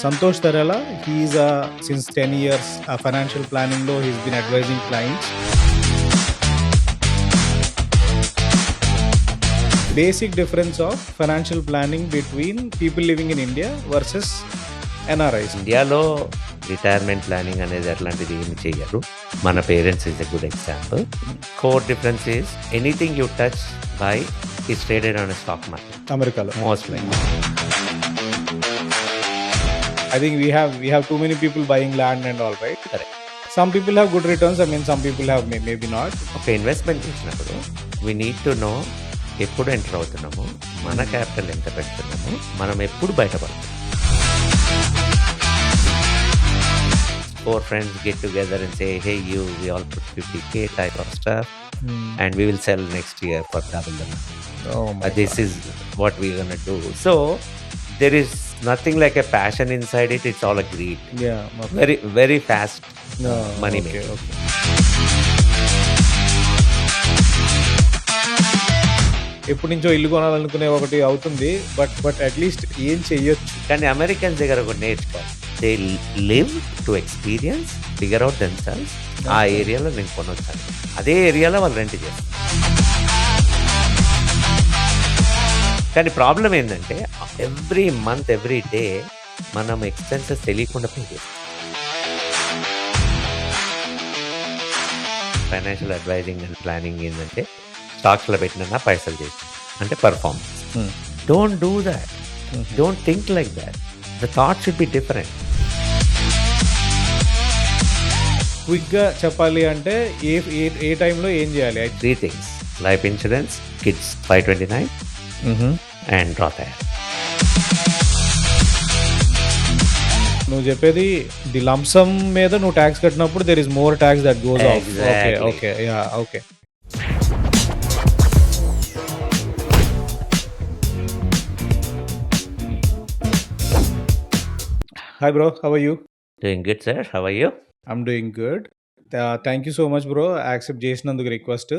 Santosh Tarala, he's since 10 years financial planning law, he's been advising clients. Basic difference of financial planning between people living in India versus NRIs. ఇండియాలో retirement planning అనేది అట్లాంటిది ఏమి చేయరు. మన parents is a good example. Core difference is anything you touch by is traded on stock market America. Most like. I think we have too many people buying land and all, right? Correct. Some people have good returns. I mean, some people have maybe not. ఒక investment చేసినప్పుడు we need to know ఎప్పుడు enter అవుతున్నాము, మన capital ఎంత పెడుతున్నాము, మనం ఎప్పుడు బయటపడుతున్నాము. 4 friends get together and say, hey, we all put 50K type of stuff and we will sell next year for double the money. Oh my This is what we're going to do. So there is nothing like a passion inside it. It's all a greed. Yeah. Okay. Very, very fast No, money okay, making. okay. ఎప్పటి నుంచో ఇల్లు కొనాలనుకునే ఒకటి అవుతుంది, but at least ఏం చెయ్యొచ్చు. కానీ Americans దగ్గర ఒక నేర్చుకోవాలి. They live to experience, figure out themselves. ఆ ఏరియాలో నేను కొనొచ్చాను, అదే ఏరియాలో వాళ్ళు రెంట్ చేస్తారు. కానీ ప్రాబ్లం ఏంటంటే ఎవ్రీ మంత్ ఎవ్రీ డే మనం ఎక్స్పెన్సెస్ తెలియకుండా పే చేస్తాం. ఫైనాన్షియల్ అడ్వైజింగ్ అండ్ ప్లానింగ్ ఏంటంటే స్టాక్స్లో పెట్టినా పైసలు చేసి అంటే performance. Don't do that. Don't think like that. The thought should be different. క్విక్గా చెప్పాలి అంటే ఏ టైంలో ఏం చేయాలి? 3 things: life insurance, kids 529 and draw తయారు. నువ్వు చెప్పేది ది లంసమ్ మీద నువ్వు ట్యాక్స్ కట్టినప్పుడు there is more tax that goes off. Okay Exactly. Okay yeah okay. Hi bro, how are you? Doing good sir, how are you? I'm doing good. Thank you so much bro, accept చేసినందుకు request.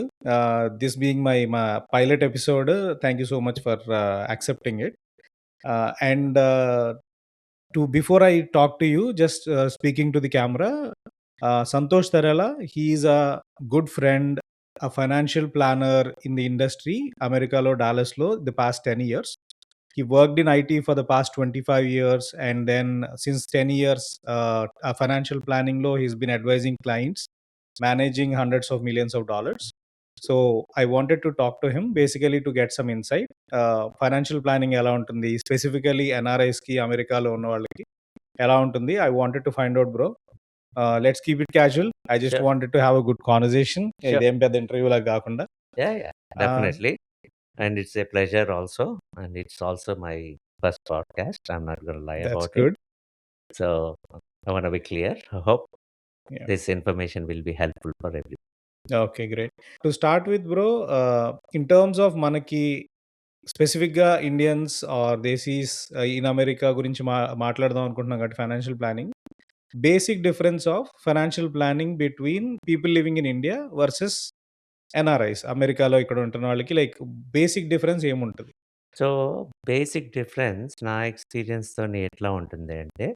This being మా pilot episode, thank you so much for accepting it. And before I talk to you, just speaking to the camera, Santosh Tarala, he is a good friend, a financial planner in the industry, America lo, Dallas lo, the past 10 years. He worked in IT for the past 25 years, and then since 10 years, a financial planning law, he's been advising clients, managing hundreds of millions of dollars. So I wanted to talk to him basically to get some insight. Financial planning ఎలా ఉంటుంది, specifically ఎన్ఆర్ఐస్కి అమెరికాలో ఉన్న వాళ్ళకి ఎలా ఉంటుంది, I wanted to find out bro. Let's keep it casual. I just Sure. Wanted to have a good conversation. Sure. ఇదేం పెద్ద interview లాగా కాకుండా. Yeah, definitely. And it's a pleasure also. And it's also my first podcast. I'm not going to lie That's about good. it. So I want to be clear. I hope Yeah. this information will be helpful for everyone. Okay great. To start with bro, in terms of మనకి స్పెసిఫిక్గా Indians are దేశీస్ in America గురించి మాట్లాడదాం అనుకుంటున్నాం కాబట్టి financial planning, basic difference of financial planning between people living in India versus NRIs, అమెరికాలో ఇక్కడ ఉంటున్న వాళ్ళకి లైక్ బేసిక్ డిఫరెన్స్ ఏముంటుంది? సో బేసిక్ డిఫరెన్స్ నా ఎక్స్పీరియన్స్తో ఎట్లా ఉంటుంది అంటే,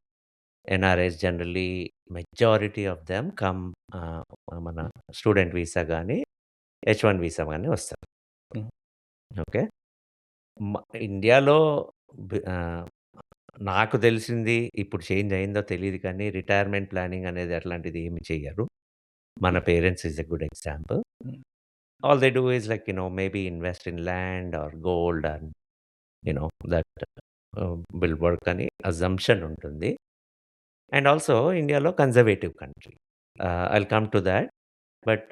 NRIs generally majority of them come మన స్టూడెంట్ వీసా కానీ H1 వీసా కానీ వస్తారు. Hmm. ఓకే. ఇండియాలో నాకు తెలిసింది, ఇప్పుడు చేంజ్ అయిందో తెలియదు కానీ రిటైర్మెంట్ ప్లానింగ్ అనేది అట్లాంటిది ఏమి చేయరు. మన parents is a good example. All they do is like, maybe invest in land or gold and, that will work అని assumption ఉంటుంది. అండ్ ఆల్సో ఇండియాలో conservative country. I'll come to that. But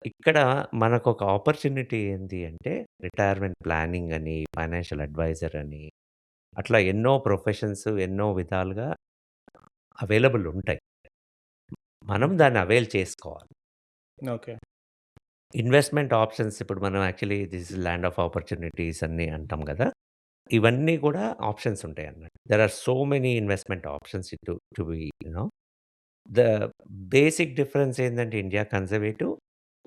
ఇక్కడ మనకు ఒక ఆపర్చునిటీ ఏంటి అంటే retirement planning అని, financial advisor అని, అట్లా ఎన్నో ప్రొఫెషన్స్ ఎన్నో విధాలుగా అవైలబుల్ ఉంటాయి. మనం దాన్ని అవైల్ చేసుకోవాలి. ఓకే. ఇన్వెస్ట్మెంట్ ఆప్షన్స్ ఇప్పుడు మనం actually this is land of opportunities అని అంటాం కదా! ఇవన్నీ కూడా ఆప్షన్స్ ఉంటాయి అన్నట్టు. There are so many investment options to be the basic difference ఏందంటే India conservative,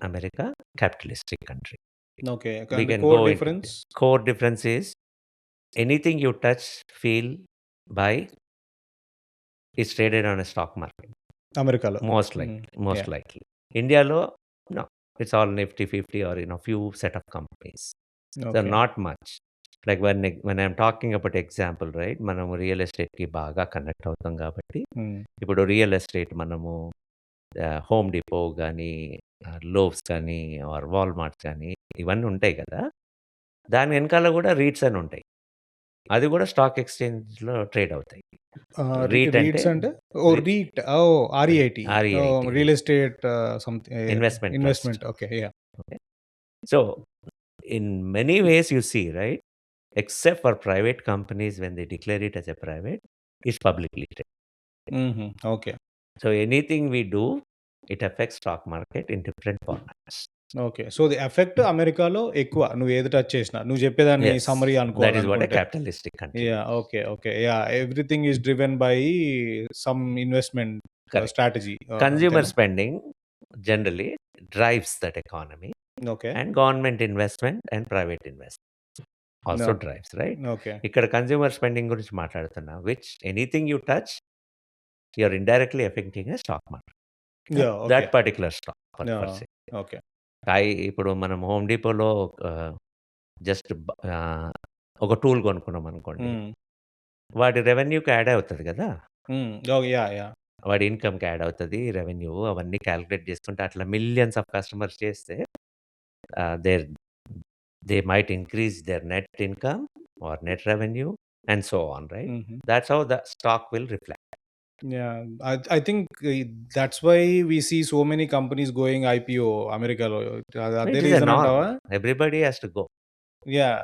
America capitalistic country. Okay. We can core go into డిఫరెన్స్? core difference is anything you touch, feel, buy is traded on a stock market. అమెరికాలో. Most hmm. Likely. Most yeah! Likely. ఇండియాలో no. It's all Nifty 50 are few set of companies. So, okay. Not much. Like when I'm talking about example right, మనము real ఎస్టేట్‌కి బాగా connect అవుతాం కాబట్టి, హ్మ్. ఇప్పుడు real estate మనము home depot గానీ, loaves కానీ, ఆర్ వాల్‌మార్ట్స్ కానీ ఇవన్నీ ఉంటాయి కదా! దాని వెనకాల గూడా రీట్స్ అని ఉంటాయి. అది గూడా స్టాక్ ఎక్స్‌చేంజ్‌లో ట్రేడ్ అవుతాయి. రీట్ అంటే రీట్స్ అంటే? Oh! Re REIT. Oh! R E I T. R E I T real estate investment trust. Investment. Okay. Yeah! Okay. So, in many ways you see right, except for private companies when they declare it as a private, is publicly traded. హుహు. Okay. So anything we do, it affects stock market in different formats. Okay. So, the effect అమెరికాలో ఎక్కువ. నువ్వు ఏది touch చేసినా. నువ్వు చెప్పేదాన్ని Yes, summary that is what a అనుకోవాలనుకుంటే. capitalistic country yeah! is. Okay. Okay. Yeah! Everything is driven by some investment Correct. Strategy. Consumer అంతేనా? spending generally drives that economy, okay. and government investment and private investment also no. drives, right? Okay. ఇక్కడ consumer spending గురించి మాట్లాడుతున్నా. Which anything you touch, you are indirectly effecting a stock market. Yeah! Okay. That particular stock per yeah! Say. Okay. ఇప్పుడు మనం home డిపోలో just ఒక tool కొనుక్కున్నామనుకోండి. హ్మ్. వాడి రెవెన్యూకి add అవుతది గదా! హ్మ్. ఓహ్! యాహ్! యాహ్! వాడి ఇన్‌కమ్‌కి యాడ్ అవుతది. రెవెన్యూ అవన్నీ కాలిక్యులేట్ చేసుకుంటే అట్లా మిలియన్స్ ఆఫ్ కస్టమర్స్ చేస్తే there they might increase their net income or net revenue and so on right. హుహు. That's how the stock will reflect. Yeah! I think that's why we see so many companies going IPO అమెరికాలో. అదే it is a reason norm. అంటావా? Everybody has to go. Yeah!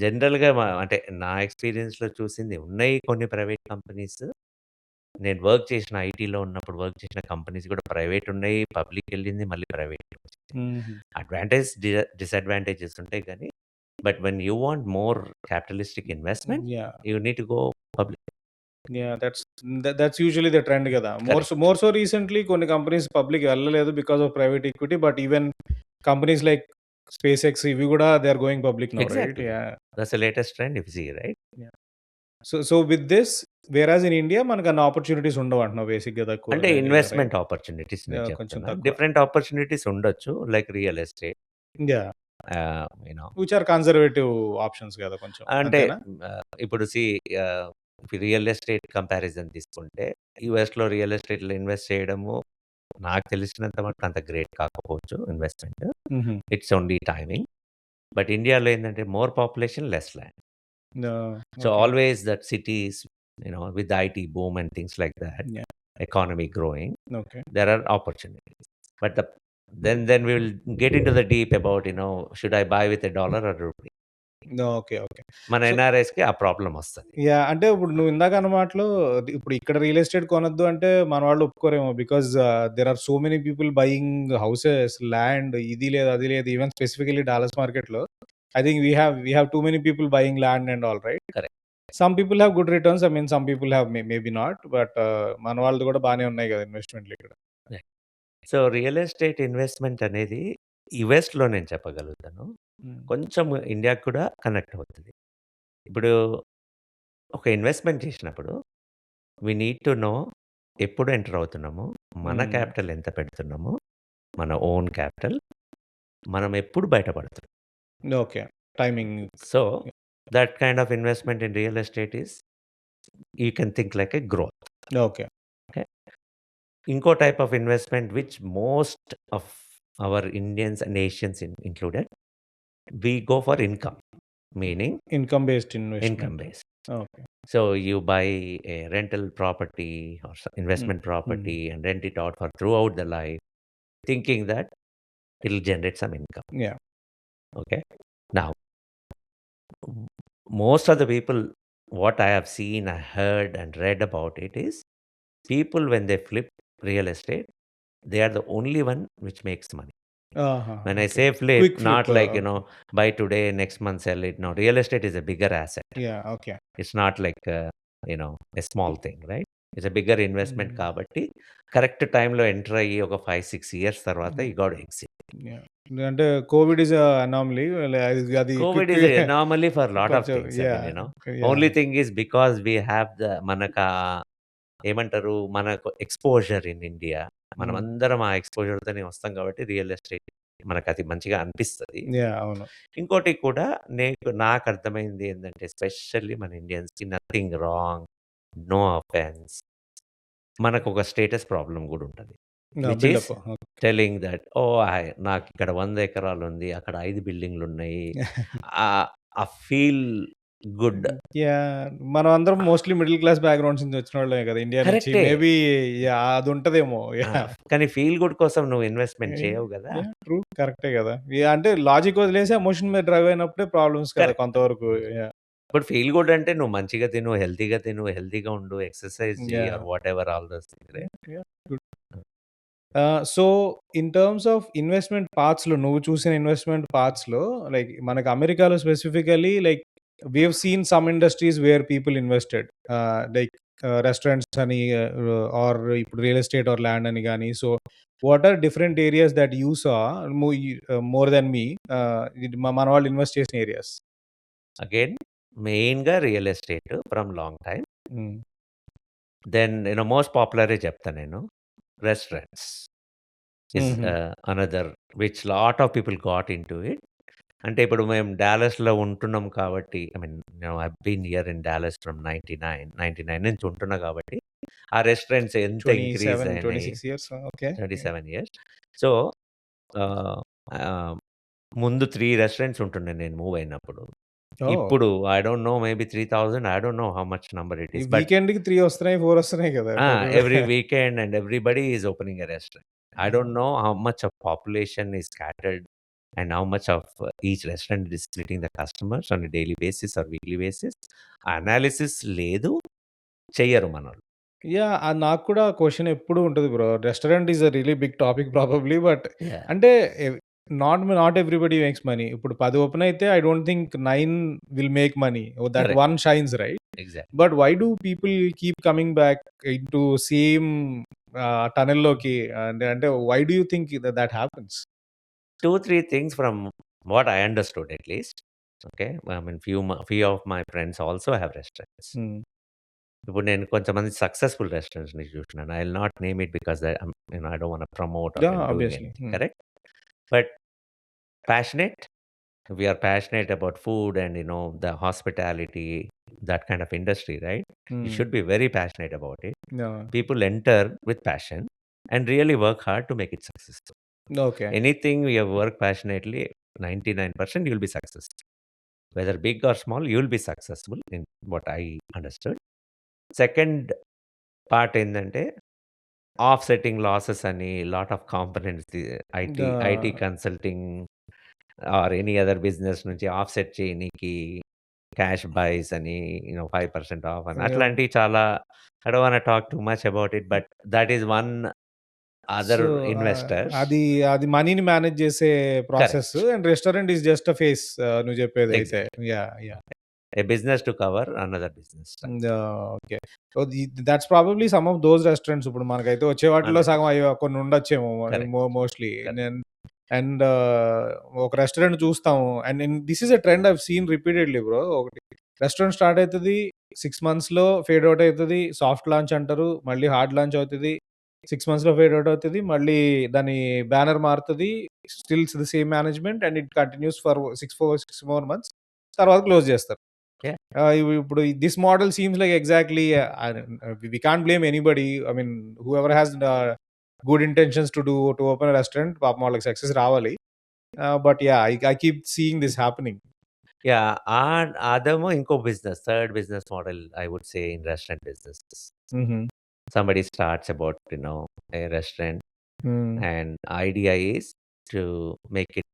జనరల్‌గా అంటే నా ఎక్స్‌పీరియన్స్‌లో చూసింది ఉన్నాయి కొన్ని ప్రైవేట్ కంపెనీస్. నేను వర్క్ చేసిన ఐటీలో ఉన్నప్పుడు వర్క్ చేసిన కంపెనీస్ కూడా ప్రైవేట్ ఉన్నాయి. పబ్లిక్ ఎళ్ళింది. మళ్ళీ ప్రైవేట్ వచ్చింది. హుహు. అడ్వాంటేజ్, డిసడ్వాంటేజెస్ ఉంటాయి గానీ, but when you want more capitalistic investment, yeah! You need to go public. Yeah! That's usually the trend గదా! కరెక్ట్. మోర్ సో రీసెంట్‌లీ కొన్ని కంపెనీస్ పబ్లిక్ వెళ్ళలేదు because of private equity. But even companies like SpaceX ఇవి గూడా they are going public now right? Exactly. Yeah! That's the latest trend if you see right. Yeah! So with this వేరాజ్ in India మనకన్ని opportunities ఉండవంటున్నావు బేసిక్‌గా తక్కువ. అంటే right? Investment opportunities నేను yeah! కొంచెం చెప్తున్నా. తక్కువ. డిఫరెంట్ ఆపర్చునిటీస్ ఉండొచ్చు. Like real estate, yeah! You know which are conservative options గదా! కొంచెం. అంటే అంతేనా? ఇప్పుడు ఆహ్, రియల్ ఎస్టేట్ కంపారిజన్ తీసుకుంటే, యూఎస్‌లో రియల్ ఎస్టేట్‌లో ఇన్వెస్ట్ చేయడము నాకు తెలిసినంత మటుకు అంత గ్రేట్ కాకపోవచ్చు ఇన్వెస్ట్‌మెంట్. హుహు. It's only timing. బట్ ఇండియాలో ఏందంటే more population, less land. Yeah! So, okay. Always that cities with the IT boom and things like that, yeah! Economy growing, okay. there are opportunities. But then we will get into the deep about, should I buy with a dollar or rupee? Okay. Okay. మన so ఎన్ఆర్ఐస్‌కి ఆ problem వస్తది. Yeah! అంటే ఇప్పుడు నువ్వు ఇందాక అన్న మాటలో ఇప్పుడు ఇక్కడ రియల్ ఎస్టేట్ కొనొద్దు అంటే మన వాళ్ళు ఒప్పుకోరేమో. Because there are so many people buying houses, land ఇది లేదు, అది లేదు. ఈవెన్ స్పెసిఫికల్లీ డాలస్ మార్కెట్‌లో I think we have too many people buying land and all right. Correct. Some people have good returns. I mean some people have maybe not. But మన వాళ్ళది కూడా బానే ఉన్నాయి కదా ఇన్వెస్ట్‌మెంట్‌లు ఇక్కడ. సో, రియల్ ఎస్టేట్ ఇన్వెస్ట్‌మెంట్ అనేది యూఎస్‌లో నేను చెప్పగలుగుతాను. హ్మ్. కొంచెం ఇండియాకి కూడా కనెక్ట్ అవుతది. ఇప్పుడు ఒక ఇన్వెస్ట్‌మెంట్ చేసినప్పుడు వి నీడ్ టు నో ఎప్పుడు ఎంటర్ అవుతున్నాము, మన హ్మ్. క్యాపిటల్ ఎంత పెడుతున్నాము, మన ఓన్ క్యాపిటల్, మనం ఎప్పుడు బయటపడుతున్నాం. Okay. Timing. So, that kind of investment in real estate you can think like a growth. Okay. Okay. ఇంకో type of investment which most of our Indians and Asians included, we go for income, meaning income based income investment. based. Okay. So you buy a rental property or హ్మ్. investment హ్మ్. property and rent it out for throughout the life, thinking that it'll generate some income. Yeah! Okay. Now, most of the people, what I have seen, I heard and read about it is, people when they flip real estate, they are the only one which makes money. ఆహాహా! When I okay. say flip, quick not flip. like, okay. buy today, next month sell it. No, real estate is a bigger asset. Yeah! Okay. It's not like, a small thing, right? It's a bigger investment హ్మ్. కాబట్టి, correct టైమ్‌లో enter అయ్యి ఒక 5, 6 years తర్వాత hmm. You got to exit. Yeah! అంటే COVID is anomaly. అది అది COVID quick is a anomaly for lot of కొంచెం things. Yeah! Only yeah! Thing is because we have మనకా ఏమంటారు మనకు ఎక్స్‌పోజర్ ఇన్ ఇండియా. హ్మ్. మనమందరం ఆ ఎక్స్‌పోజర్‌తోనే వస్తాం కాబట్టి రియల్ ఎస్టేట్ మనకది మంచిగా అనిపిస్తది. అవును. ఇంకోటి కూడా నాకర్థమైంది ఏందంటే ఎస్పెషల్లీ మన ఇండియన్స్‌కి నథింగ్ రాంగ్, నో అఫెన్స్. మనకొక స్టేటస్ ప్రాబ్లమ్ గూడా ఉంటది. Which is buildup. Telling that నాకిక్కడ 100 ఎకరాలుంది. అక్కడ 5 బిల్డింగ్‌లున్నాయి. ఆ ఫీల్ గుడ్. మనం అందరం మోస్ట్‌లీ మిడిల్ క్లాస్ బ్యాక్‌గ్రౌండ్స్ నుంచి వచ్చినోళ్ళమే కదా! ఇండియా నుంచి. కరెక్టే. మేబీ అదుంటదేమో. ఆ! కానీ ఫీల్ గుడ్ కోసం నువ్వు ఇన్వెస్ట్‌మెంట్ చేయవు గదా! ట్రూ. కరెక్టే కదా! అంటే లాజిక్ వదిలేసి ఎమోషన్ మీద డ్రైవ్ అయినప్పుడే ప్రాబ్లమ్స్ కదా! కరెక్ట్. కొంతవరకు. ఇప్పుడు ఫీల్ గుడ్ అంటే నువ్వు మంచిగా తిను, హెల్తీగా ఉండు, ఎక్సర్‌సైజ్ చెయ్యి yeah! Or whatever all those things right? Yeah! Good. So, in terms of investment పాత్స్‌లో నువ్వు చూసిన ఇన్వెస్ట్‌మెంట్ పాత్స్‌లో లైక్ మనకు అమెరికాలో specifically like we have seen some industries where people invested. Like restaurants అని ఆర్ ఇప్పుడు రియల్ ఎస్టేట్ ఆర్ ల్యాండ్ అని గాని. So, what are different areas that you saw more than me మన వాళ్ళు ఇన్వెస్ట్ చేసిన ఏరియాస్? అగైన్ మెయిన్‌గా real estate from long time. హ్మ్. దెన్ మోస్ట్ పాపులరే చెప్తా నేను. రెస్టారెంట్స్ ఈస్ హుహు. Another which lot of people got into it. అంటే ఇప్పుడు మేము డాలస్‌లో ఉంటున్నాం కాబట్టి I mean I been here in Dallas from 99 నుంచి ఉంటున్నా కాబట్టి ఆ రెస్టారెంట్స్ ఎంత ఇంక్రీజ్ 27, అయినాయి. 26 ఇయర్స్. ఓకే. 27 ఇయర్స్. సో, ఆహ్, ఆహ్, ముందు 3 రెస్టారెంట్స్ ఉంటుండే నేను మూవ్ అయినప్పుడు. ఓహ్! ఇప్పుడు I don't know maybe 3000 I don't know how much number it ఈ ఈస్. బట్ వీకెండ్‌కి 3 వస్తున్నాయి, 4 వస్తున్నాయి కదా! Every weekend and everybody is opening a restaurant. I don't know how much of population is scattered and how much of each restaurant is treating the customers on a daily basis or weekly basis. Analysis లేదు. చెయ్యరు మనోళ్ళు. నాకు కూడా question ఎప్పుడు ఉంటది bro. Restaurant is a really big topic probably. But yeah! అంటే not everybody makes money. ఇప్పుడు 10 open అయితే I don't think 9 will make money. That correct. One shines right. Exact. But why do people keep coming back into same టనెల్‌లోకి? అంటే why do you think that happens? 2, 3 things from what I understood at least. Okay. I mean few of my friends also have restaurants. Hmm. ఇప్పుడు నేను కొంతమంది successful రెస్టారెంట్స్‌ని చూషినాను. I will not name it because I don't want promote or doing obviously. Anything. Correct? But passionate. We are passionate about food and the hospitality, that kind of industry, right? You should be very passionate about it. People enter with passion and really work hard to make it successful. Okay. Anything we have worked passionately, 99% you'll be successful. Whether big or small, you'll be successful in what I understood. Second part ఏందంటే offsetting losses అని lot of components IT consulting or any other business నుంచి offset చేయనీకి cash buys అని 5% of అని అట్లాంటివి చాలా I don't want talk too much about it. But that is one so, other investors. అది అది మనీని మేనేజ్ చేసే process. Correct. And restaurant is just a face నువ్వు చెప్పేదైతే. Exact. Yeah! A business to cover another business. Okay. So, that's probably some of those restaurants ఇప్పుడు మనకైతే వచ్చే వాటిలో అదే. సగం అయి కొన్ని ఉండొచ్చేమో కరెక్ట్. మోస్ట్‌లీ. కరెక్ట్. అండ్ ఒక రెస్టారెంట్ చూస్తాము. And this is a trend I've seen repeatedly bro. ఒకటి రెస్టారెంట్ స్టార్ట్ అయితది. 6 మంత్స్‌లో ఫేడ్ ఔట్ అయితది. సాఫ్ట్ లాంచ్ అంటారు. మళ్ళీ హార్డ్ లాంచ్ అవుతది. 6 మంత్స్‌లో ఫేడ్ ఔట్ అవుతది. మళ్ళీ దాని బ్యానర్ మారుతది. Still the same management and it continues for 6 more months. తర్వాత క్లోజ్ చేస్తారు. యాహ్! ఇప్పుడు this model seems like exactly we can't blame anybody. I mean whoever has good intentions to open a restaurant పాపం వాళ్ళకి success రావాలి. But I keep seeing this happening. Yeah! అదేమో ఇంకో business. Third business model I would say in restaurant business. హుహు. Somebody starts about a restaurant హ్మ్. and idea is to make it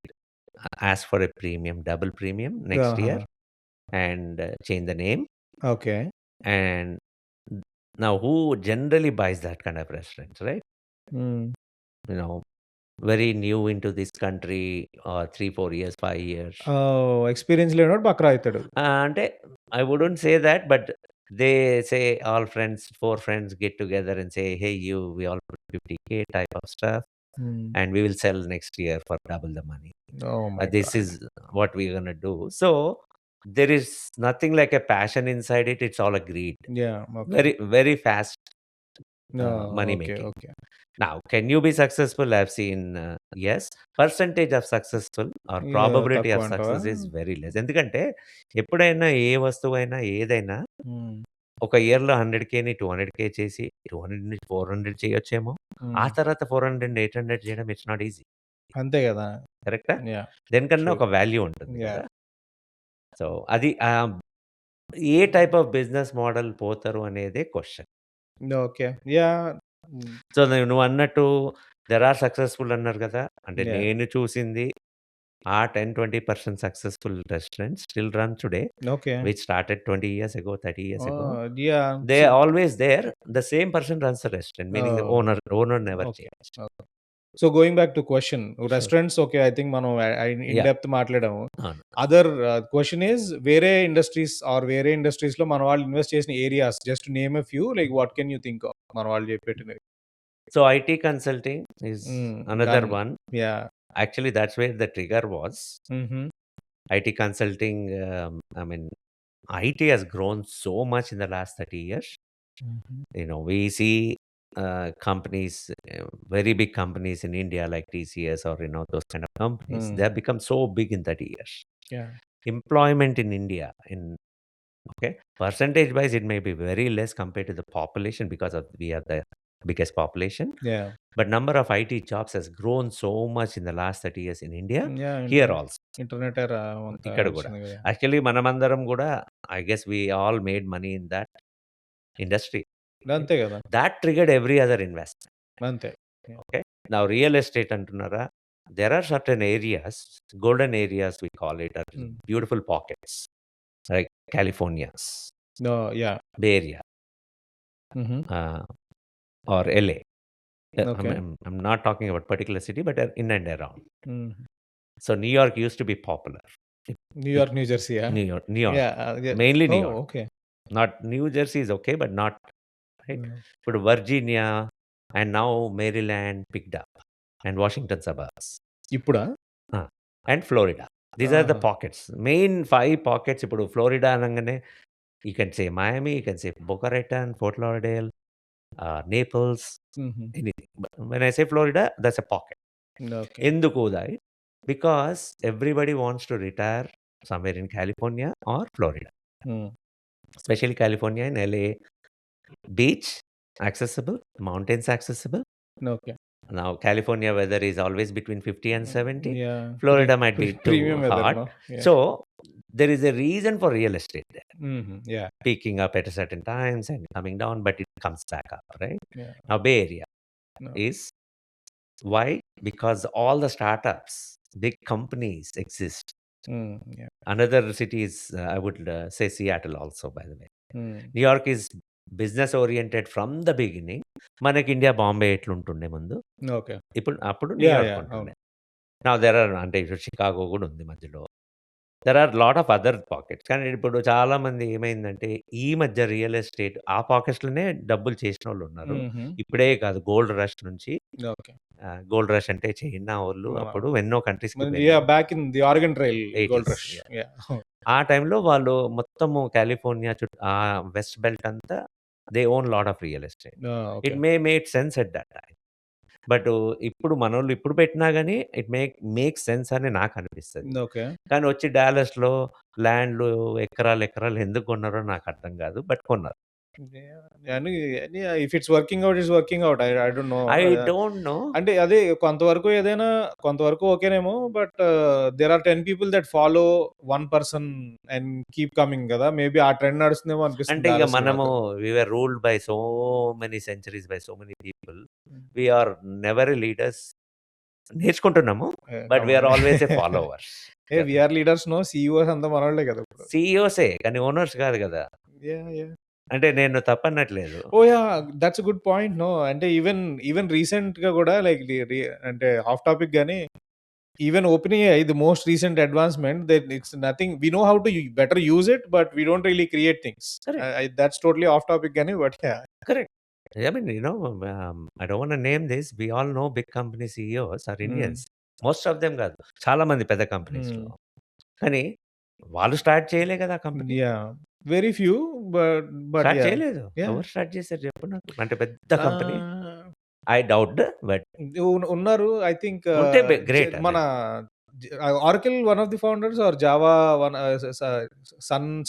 ask for a premium, double premium next ఆహా! year and change the name. Okay. And now who generally buys that kind of restaurants, right? హ్మ్. You know, very new into this country or 3, 4 years, 5 years. Experience లేనోడు బక్రా అయితాడు. అంటే I wouldn't say that, but they say all friends, 4 friends get together and say, "Hey, we all put 50K type of stuff, హ్మ్. and we will sell next year for double the money. Oh my This God! is what we're gonna do." So there is nothing like a passion inside it. It's all a greed. Okay. Very, very fast. money okay. making. Okay. Now, can you be successful? I've seen, yes. Percentage of successful or probability of తక్కువంటావా? success is very less. ఎందుకంటే ఎప్పుడైనా ఏ వస్తువైనా, ఏదైనా హ్మ్. ఒక ఇయర్‌లో 100,000ని 200,000 చేసి 200 నుంచి 400 చేయొచ్చేమో. ఆ హ్మ్. తర్వాత 400, 800 చేయడం ఇట్స్ నాట్ ఈజీ. అంతే గదా! కరెక్టా? యాహ్! దేనికన్నా ట్రూ. ఒక వాల్యూ ఉంటుంది కదా! యాహ్! సో, అది ఏ టైప్ ఆఫ్ బిజినెస్ మోడల్ పోతారు అనేదే question. Okay. Yeah! Hmm. So, నువ్వన్నట్టు దేర్ ఆర్ సక్సెస్‌ఫుల్ అన్నారు కదా! అంటే యాహ్! నేను చూసింది ఆ 10, 20% successful restaurants still run today okay. Which started 20 years ago, 30 years ago. Yeah! They always there. The same person runs the restaurant. Meaning the oh! Owner never okay. Change. Okay. So, going back to question sure. Restaurants okay. I think మనం in yeah! Depth మాట్లాడాము. అవును. Other question is వేరే industries or వేరే ఇండస్ట్రీస్‌లో మన వాళ్ళు invest చేసిన areas just name a few like what can you think of మన వాళ్ళు చెప్పెట్టినవి? So, IT consulting is another done. One. Yeah! Actually that's where the trigger was. హుహు. IT consulting, I mean IT has grown so much in the last 30 years. హుహు. We see companies, very big companies in India like TCS or those kind of companies. హ్మ్. They have become so big in 30 years. Yeah! Employment in India, okay, percentage wise, it may be very less compared to the population because of we have the biggest population. Yeah! But number of IT jobs has grown so much in the last 30 years in India. Yeah! Here also. Internet era అంతా ఇక్కడ గూడా. వచ్చింది గదా! Actually మనమందరం గూడా I guess we all made money in that industry. అంతే గదా! That triggered every other investment. అంతే. Yeah! Okay. Now real estate అంటున్నారా? There are certain areas, golden areas we call it, or hmm. Beautiful pockets like California's, yeah! Bay area, హుహు. Or LA. Okay. I'm not talking about particular city, but in and around. హ్మ్. So New York used to be popular. New York, New జెర్సీయా? New York. Yeah! Mainly New oh! York. Okay. Not New Jersey is okay, but not right. Hmm. ఇప్పుడు Virginia and now Maryland picked up and Washington suburbs ఇప్పుడా? And Florida. These are the aha! Pockets. Main 5 pockets. ఇప్పుడు Florida అనంగానే you can say Miami, you can say Boca Raton, Fort Lauderdale, Naples, హుహు. Anything. But when I say Florida that's a pocket. Okay. ఎందుకు Uday? Because everybody wants to retire somewhere in California or Florida. Hmm. Especially California and LA. Beach accessible, mountains accessible. Okay. Now California weather is always between 50 and 70. Yeah! Florida might be too premium weather hot. No? Yeah! So there is a reason for real estate there. హుహు. Yeah! Peaking up at a certain times and coming down, but it comes back up, right? Yeah! Now Bay Area no. is why? Because all the startups, big companies exist. హ్మ్. Yeah! Another city is, I would say Seattle also, by the way. హ్మ్. New York is business oriented from the beginning. మనకి India Bombay ఎట్లుంటుండే ముందు, okay. అప్పుడు yeah! New York yeah! ఉంటుండే. అవును. Now there are, అంటే ఇప్పుడు Chicago గూడా ఉంది మధ్యలో. There are lot of other pockets. కానీ ఇప్పుడు చాలామంది ఏమైందంటే ఈ మధ్య రియల్ ఎస్టేట్ ఆ పాకెట్స్‌లోనే డబ్బులు చేసినోళ్ళున్నారు. హుహు. ఇప్పుడే కాదు, గోల్డ్ రష్ నుంచి, ఓకే. గోల్డ్ రష్ అంటే చైనా వోళ్ళు మన అప్పుడు ఎన్నో కంట్రీస్‌కి మనది వెళ్ళి, back in the Oregon trail gold 80స్, రష్. యాహ్! యాహ్! ఆ టైంలో వాళ్ళు మొత్తము కాలిఫోర్నియా వెస్ట్ బెల్ట్ అంతా they own lot of real estate. Okay. It made sense at that time. But ఇప్పుడు మనోళ్ళు ఇప్పుడు పెట్టినా గాని ఇట్ మేక్స్ సెన్స్ అని నాకనిపిస్తది. ఓకే. కానీ వచ్చి డాలస్‌లో ల్యాండ్‌లు ఎకరాలు, ఎకరాలు ఎందుకు కొన్నారో నాకర్థం కాదు. బట్ కొన్నారు. అని if it's working out, it's working out. I don't know. I don't know. అంటే అదే కొంతవరకు ఏదైనా కొంతవరకు ఓకేనేమో. But there are 10 people that follow one person and keep coming గదా! మేబీ ఆ ట్రెండ్ నడుస్తుందేమో అనిపిస్తుంది అంటే ఇగ డాలస్‌లో మనము నాకు. We were ruled by so many centuries, by so many people. We are never a leaders. నేర్చుకుంటున్నాము. But we are always a followers. We are leaders no. CEOs అంతా మనోళ్ళే కదా ఇప్పుడు. సీఈఓసే కానీ ఓనర్స్ కాదు గదా! యాహ్! యాహ్! అంటే నేను తప్పనట్లేదు. Oh! Yeah! That's a good point. No అంటే ఈవెన్ రీసెంట్‌గా గూడా లైక్ అంటే ఆఫ్ టాపిక్ గాని even OpenAI the most recent advancement that it's nothing. We know how to better use it but we don't really create things. Correct. That's totally off topic గాని but yeah! Correct. I mean I don't want to name this. We all know big company CEOs are hmm. Indians. Most of them కాదు. చాలా మంది పెద్ద హ్మ్. కంపెనీస్‌లో. కానీ వాళ్ళు start చేయలే కదా! ఆ company. Yeah! Very few but start yeah! చేయలేదు. యాహ్! ఎవరు స్టార్ట్ చేశారు చెప్పు నాకు? అంటే పెద్ద company. Ah, I doubt but ఉన్నారు. ఐ థింక్ ఉంటే గ్రేట్ మన అదండి. Oracle one of the founders are Java one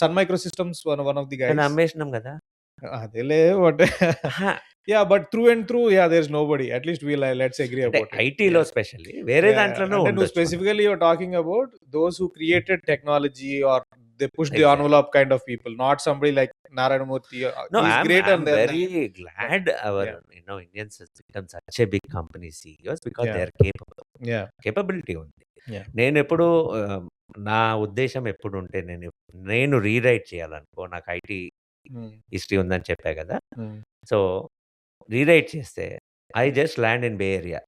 Sun Microsystems one of the కానీ గైస్. అమ్మేసినాం గదా! అదేలే but aha! Yeah! But through and through there is nobody. At least let's agree అంటే about it. ఐటీలో yeah! Specially వేరే yeah! దాంట్లోనూ అంటే నువ్వు ఉండొచ్చు మనం. Specifically you're talking about those who created technology or they push the exactly. Envelope kind of people. Not somebody like Narayana Murthy. No, he is great I'm and then very but glad our, yeah! Indians has become such a big company CEOs because they yeah! are capable. Yeah! Capability ఉంది. Yeah! నేనెప్పుడూ నా ఉద్దేశ్యం ఎప్పుడుంటే నేను rewrite చేయాలనుకో నాకు IT హ్మ్. History ఉందని చెప్పా గదా! హ్మ్. సో, రీరైట్ చేస్తే I just land in bay area.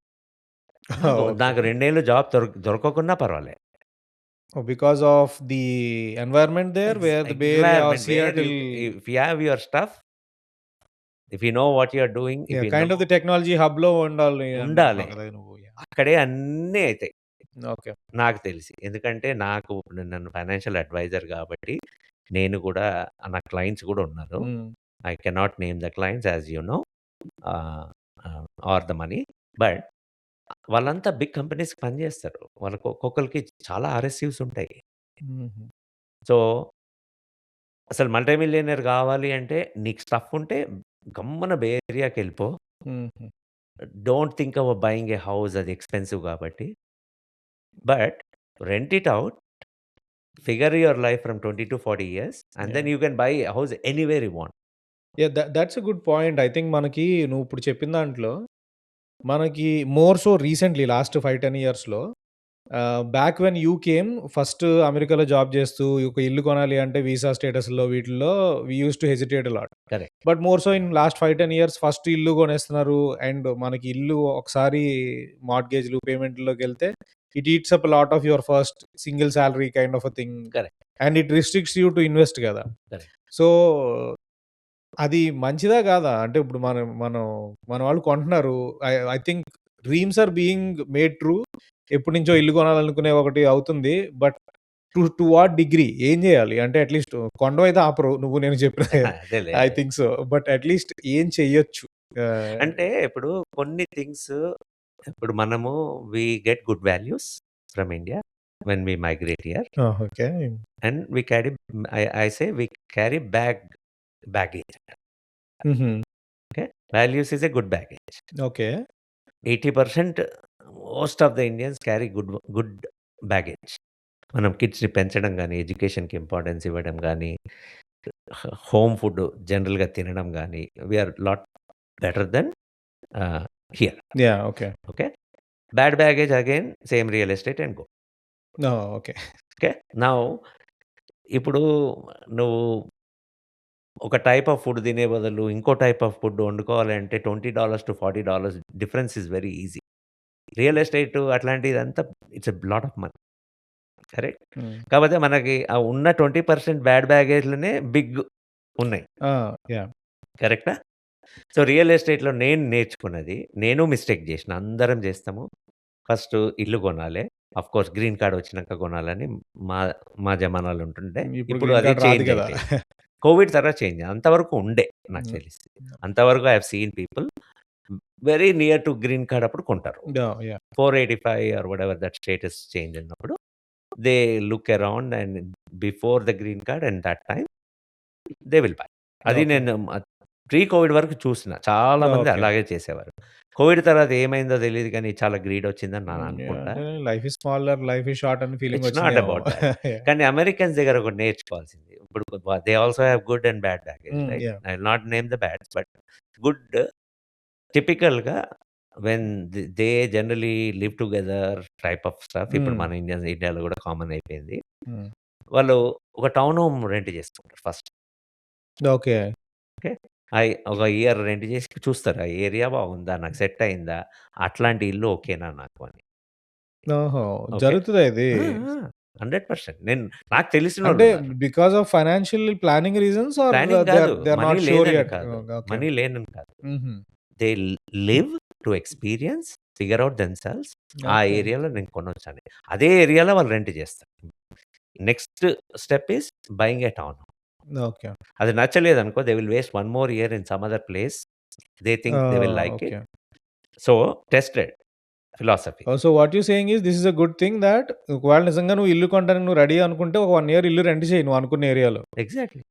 Okay. నాకు 2 ఏళ్ళు జాబ్ దొరకకున్నా పర్వాలే. Because of the environment there where the bay area or environment where Seattle. If you have your stuff, if you know what you are doing, if yeah! You know kind of the technology హబ్‌లో ఉండాలి ఉండాలి. అనుకుంటున్నావు కదా నువ్వు. Yeah! అక్కడే అన్నీ అయితాయి. Okay. నాకు తెలిసి. ఎందుకంటే నాకు నన్ను ఫైనాన్షియల్ అడ్వైజర్ గాబట్టి, నేను గూడా నా క్లయింట్స్ గూడా ఉన్నారు. Hmm. I cannot name the clients as you know ah, or the money. But వాళ్ళంతా బిగ్ కంపెనీస్‌కి పని జేస్తారు. వాళ్ళకి ఒక్కొక్కళ్ళకి చాలా ఆర్ఎస్యూస్ ఉంటాయి. హుహు. సో, అసలు మల్టీ మిలియనర్ గావాలి అంటే నీకు స్టఫ్ ఉంటే గమ్మున బే ఏరియాకెళ్ళిపో. హుహు. Don't think about buying a house, అది ఎక్స్‌పెన్సివ్ గాబట్టి. But rent it out. Figure your life from 20 to 40 years, and then yeah! you can buy a house anywhere you want. That's a good point. I think మనకి నువ్వు ఇప్పుడు చెప్పిన దాంట్లో మనకి more so recently last 5, 10 ఇయర్స్‌లో back when you came first అమెరికాలో job చేస్తూ ఒక ఇల్లు కొనాలి అంటే వీసా స్టేటస్‌లో వీటిల్లో we used to hesitate a lot. Correct. But more so in last 5, 10 years first ఇల్లు కొనేస్తున్నారు. అండ్ మనకి ఇల్లు ఒకసారి మార్ట్‌గేజ్‌లు పేమెంట్‌లోకెళ్తే it eats up lot of your first single salary kind of a thing. Correct. And it restricts you to invest కదా! Correct. So, అది మంచిదా కాదా? అంటే ఇప్పుడు మనం మనం మన వాళ్ళు కొంటున్నారు. I think dreams are being made true. ఎప్పటినుంచో ఇల్లు కొనాలనుకునే ఒకటి అవుతుంది. But to what degree? ఏం చేయాలి? అంటే అట్‌లీస్ట్ కొండవైతే ఆపరు. నువ్వు నేను చెప్పిన అదేలే. ఐ అదే. Think so. బట్ అట్‌లీస్ట్ ఏం చెయ్యొచ్చు? అంటే ఇప్పుడు కొన్ని థింగ్స్ ఇప్పుడు మనము we get good values from India when we migrate here okay. And we carry I say we carry baggage. హుహు. Okay. Values is a good baggage. Okay. 80% most of the Indians carry good baggage. మనం కిడ్స్‌ని పెంచడం గాని, ఎడ్యుకేషన్‌కి importance ఇవ్వడం గాని, home food జనరల్‌గా తినడం గాని, we are lot better than ah, here. Yeah! Okay. Okay. Bad baggage again same real estate and go. Okay. Okay. Now ఇప్పుడు నువ్వు ఒక టైప్ ఆఫ్ ఫుడ్ తినే బదులు ఇంకో టైప్ ఆఫ్ ఫుడ్ వండుకోవాలంటే $20-40 difference is very easy. Real estate అట్లాంటిదంతా it's a lot of money. Correct. Hmm. కాపోతే మనకి ఆ ఉన్న 20% బ్యాడ్ బ్యాగేజ్‌లోనే బిగ్ ఉన్నాయి. ఆ! యాహ్! కరెక్టా? సో, రియల్ ఎస్టేట్‌లో నేను నేర్చుకున్నది, నేను మిస్టేక్ జేషిన. అందరం జేస్తాము. ఫస్ట్ ఇల్లు గొనాలే. ఆఫ్‌కోర్స్ గ్రీన్ కార్డ్ వచ్చినంక గొనాలని మా మా జమానాలో ఉంటుండే. ఇప్పుడు ఇప్పుడు గ్రీన్ అది కార్డ్ రాదు చేంజ్ కదా! అయిపోయింది. కోవిడ్ తర్వాత చేంజ్. అంతవరకు ఉండే నాకు హ్మ్. తెలిసి. అంతవరకు I have seen people very near to green card అప్పుడు కొంటారు. Yeah! 485 or whatever that status change అన్నప్పుడు they look around and before the green card and that time they will buy. అది okay. నేను pre COVID వరకు చూసిన. చాలా మంది okay. అలాగే చేసేవారు. కోవిడ్ తర్వాత ఏమైందో తెలీదు గానీ చాలా గ్రీడ్ వచ్చిందని నేను యాహ్! అనుకుంటా. అంటే life is smaller, life is short అని ఫీలింగ్ ఇట్స్ నాట్ వచ్చిందేమో. About that. యాహ్! కానీ అమెరికన్స్ దగ్గర ఒకటి నేర్చుకోవాల్సింది. ఇప్పుడు they also have good and bad baggage hmm. Right? Yeah! I will not name the bads but good టిపికల్‌గా when they generally live together type of stuff ఇప్పుడు hmm. మన ఇండియాలో గూడా కామన్ అయిపోయింది. హ్మ్. వాళ్ళు ఒక టౌన్ హోమ్ రెంట్ చేసుకుంటారు ఫస్ట్. ఓకే. ఓకే. ఒక ఇయర్ రెంట్ చేసి చూస్తారు. ఆ ఏరియా బాగుందా? నాకు సెట్ అయిందా? అట్లాంటి ఇల్లు ఓకేనా నాకు అని. ఓహో! ఓకే. జరుగుతదా ఇది? ఆ! ఆ! 100% నాకు అంటే తెలిసినోళ్ళున్నారు. Because of financial planning reasons or planning గాదు. They are money not sure లేదని యెట్. కాదు. ఓకే. మనీ లేనని కాదు. హుహు. They live to experience, figure out themselves ఆ ఓకే. ఏరియాలో నేను కొనొచ్చని. అదే ఏరియాలో వాళ్ళు రెంట్ చేస్తారు. Next step is buying a town house. Okay. అది నచ్చలేదనుకో they will waste 1 more year in some other place. They think they will like it. Okay. So, tested philosophy. So what you saying is this is a good thing thought ఒకవేళ నిజంగా నువ్వు ఇల్లు కొంటానికి నువ్వు ready అనుకుంటే ఒక 1 year ఇల్లు rent చెయ్యి నువ్వు అనుకున్న ఏరియాలో. Exactly.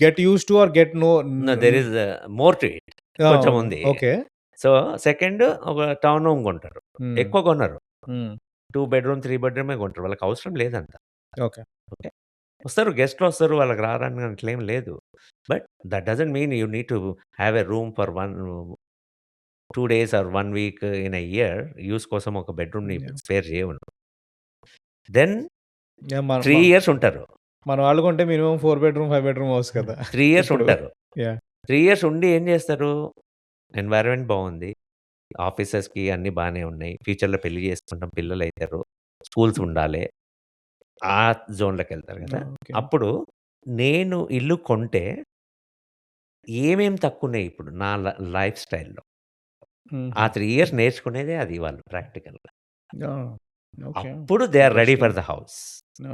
Get used to or get no no there is more to it. కొంచెం అవును. ఉంది. ఓకే. సో, సెకండ్ ఒక టౌన్ హోమ్ కొంటారు. హ్మ్. ఎక్కువ కొనరు. హ్మ్. 2 బెడ్‌రూమ్, 3 బెడ్‌రూమే కొంటారు. వాళ్ళకి అవసరం లేదంత. ఓకే. ఓకే. వస్తారు గెస్ట్‌లొస్తారు. వాళ్ళకి రారని అట్లేం లేదు. But that doesn't mean you need to have a room for 2 days or 1 week in a year use కోసం ఒక బెడ్‌రూమ్‌ని యాహ్! స్పేర్ చేయవు. Then yeah! మన 3 ఇయర్స్ ఉంటారు. మన వాళ్ళు కొంటే మినిమమ్ 4 బెడ్‌రూమ్, 5 బెడ్‌రూమ్ హౌస్ కదా! 3 ఇయర్స్ ఇప్పుడు. ఉంటారు. యాహ్! 3 ఇయర్స్ ఉండి ఏం చేస్తారు? ఎన్వైర్న్‌మెంట్ బావుంది. ఆఫీసెస్‌కి అన్నీ బానే ఉన్నాయి. ఫ్యూచర్‌లో పెళ్లి చేసుకుంటాం. పిల్లలైతారు. స్కూల్స్ ఉండాలి. ఆ జోన్‌లోకెళ్తారు కదా! ఓకే. అప్పుడు నేను ఇల్లు కొంటే ఏమేం తక్కువున్నాయి ఇప్పుడు నా లైఫ్ స్టైల్‌లో. ఆ హుహు. 3 ఇయర్స్ నేర్చుకునేదే అది వాళ్ళు ప్రాక్టికల్‌గా. ఓహ్! ఓకే. అప్పుడు they are ready for interesting. The house.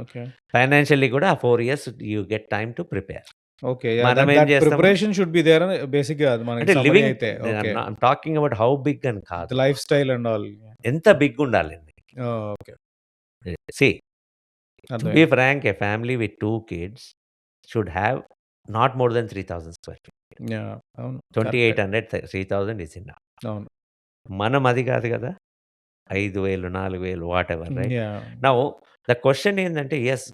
Okay. Financially కూడా ఆ 4 years you get time to prepare. Okay. Yeah! మనం దట్ ఏం దట్ చేస్తాము ప్రిపరేషన్ షుడ్ బి దేర్ అని బేసిక్‌గా అది మనకి అంటే సమ్మరీ లివింగ్ అయితే. Okay. I am talking about how big అని ద కాదు. Lifestyle and all. ఎంత బిగ్ ఉండాలండి. ఓకే. సీ టు బి అర్థమైంది. Frank a family with 2 kids should have not more than 3000 square feet. Yeah! అవును. కరెక్టే. 2800 3000 is enough. అవును. మనం అది కాదు కదా! 5,000, 4,000 whatever right? Yeah! Now the question ఏందంటే యెస్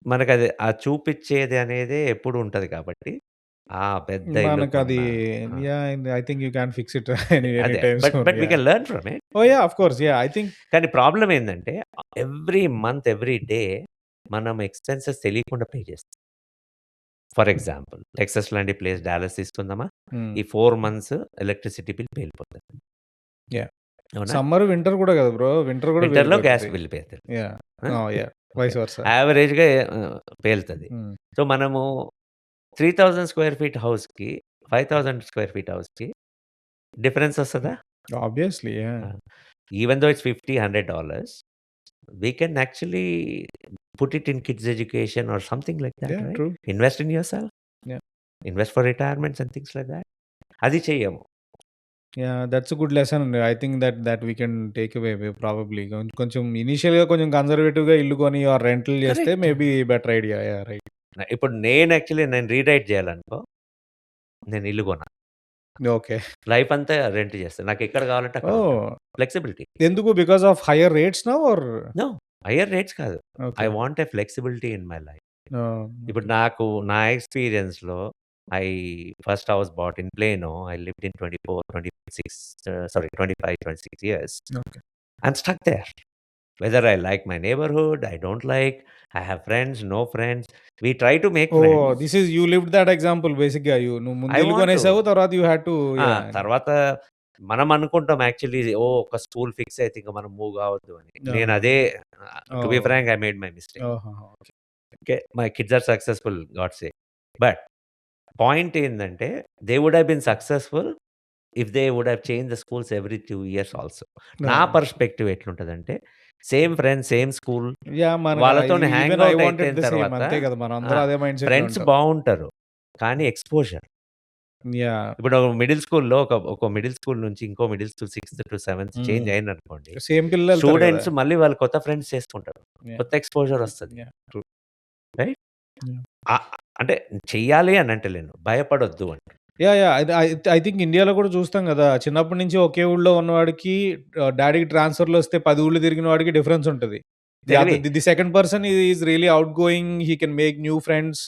మనకది ఆ చూపిచ్చేది అనేదే ఎప్పుడు ఉంటది కాబట్టి, ఆ పెద్ద ఇల్లు మనకది కొన్నా ఆ! Yeah! I think you can fix it any అదే. Time but soon. But we yeah! Can learn from it. Oh! Yeah! Of course. Yeah! I think కానీ ప్రాబ్లమ్ ఏందంటే ఎవ్రీ మంత్, ఎవ్రీ డే మనం ఎక్స్‌పెన్సెస్ తెలియకుండా pay చేస్తాం. For example Texas లాంటి place Dallas తీసుకుందామా? Hmm. ఈ 4 months electricity bill పేలిపోతది. Yeah! అవునా? సమ్మర్, వింటర్ కూడా కదా బ్రో! వింటర్ కూడా వింటర్‌లో గ్యాస్ పేలిపోతది. Bill పేలుతది. Yeah! Ah! Yeah! Okay. Vice versa. యావరేజ్‌గా పేలుతది. హ్మ్. సో, మనము 3000 స్క్వేర్ ఫీట్ హౌస్‌కి, 5000 స్క్వేర్ ఫీట్ హౌస్‌కి డిఫరెన్స్ వస్తదా? ఆబ్వియస్లీ. యాహ్! ఆ! Even though it's $50, $100 we can actually put it in kids' education or something like that, yeah! right? True. Invest in yourself. Yeah! Invest for retirements and things like that. అది చెయ్యము. Yeah! That's a good lesson అండి. I think that we can take away probably. కొంచెం ఇనీషియల్‌గా కొంచెం కన్జర్వేటివ్‌గా ఇల్లు కొని or rental చేస్తే correct. Maybe better idea. Yeah! Right. ఇప్పుడు నేను యాక్చువల్లీ నేను రీరైట్ చేయాలనుకో, నేను ఇల్లు కొనను. ఓకే. లైఫ్ అంతా రెంట్ చేస్తా. నాకెక్కడ కావాలంటే అక్కడ ఉంటా. ఓహ్! ఫ్లెక్సిబిలిటీ. ఎందుకు because of higher rates now or? No. Higher rates కాదు. I okay. Want a flexibility in my life. Oh! ఇప్పుడు ఓకే. నాకు నా ఎక్స్‌పీరియన్స్‌లో I first house bought in Plano. I lived in 24, 26 sorry 25, 26 years. Okay. I'm stuck there. Whether I like my neighbourhood, I don't like, I have friends, no friends. We try to make oh! Friends. This is you lived that example బేసిక్‌గా. నువ్వు ముందు I ఇల్లు want to. కొనేసావు. తర్వాత you had to ఆ! Yeah! తర్వాత మనం అనుకుంటాం actually ఒక స్కూల్ ఫిక్స్ అయితే ఇంక మనం మూవ్ కావద్దు అని. నేను ఆ! అదే to be oh! Frank I made my mistake. ఓహోహో! Okay. Okay. My kids are successful God sake. But point ఏందంటే they would have been successful if they would have changed the schools every 2 years also. నా ఆ! Perspective ఎట్లుంటదంటే same friends, same school yeah! మనకు వాళ్ళతోని even hang I out wanted అయిపోయిన the same తర్వాత అంతే కదా! ఆ! మనందరూ అదే మైండ్ సెట్‌లో ఫ్రెండ్స్ ఉంటాం. బావుంటారు. కానీ ఎక్స్‌పోజర్ యాహ్! ఇప్పుడు మిడిల్ స్కూల్‌లో ఒక మిడిల్ స్కూల్ నుంచి ఇంకో మిడిల్ స్కూల్ 6థ్ టు 7థ్ చేంజ్ హ్మ్. అయిందనుకోండి. సేమ్ పిల్లలెళ్తారు కదా! స్టూడెంట్స్ మళ్ళీ వాళ్ళు కొత్త ఫ్రెండ్స్ చేసుకుంటారు. యాహ్! కొత్త ఎక్స్‌పోజర్ వస్తది. యాహ్! ట్రూ. రైట్? యాహ్! ఆహ్, అంటే చెయ్యాలి అని అంటలేను. భయపడొద్దు అంటున్నా. యాహ్! యాహ్! అది ఐ థింక్ ఇండియాలో కూడా చూస్తాం కదా! చిన్నప్పటి నుంచి ఒకే ఊళ్ళో ఉన్నవాడికి డ్యాడీకి ట్రాన్స్‌ఫర్‌లొస్తే 10 ఊళ్ళు తిరిగిన వాడికి డిఫరెన్స్ ఉంటది. తెలివి. The second person is really out going. He can make new friends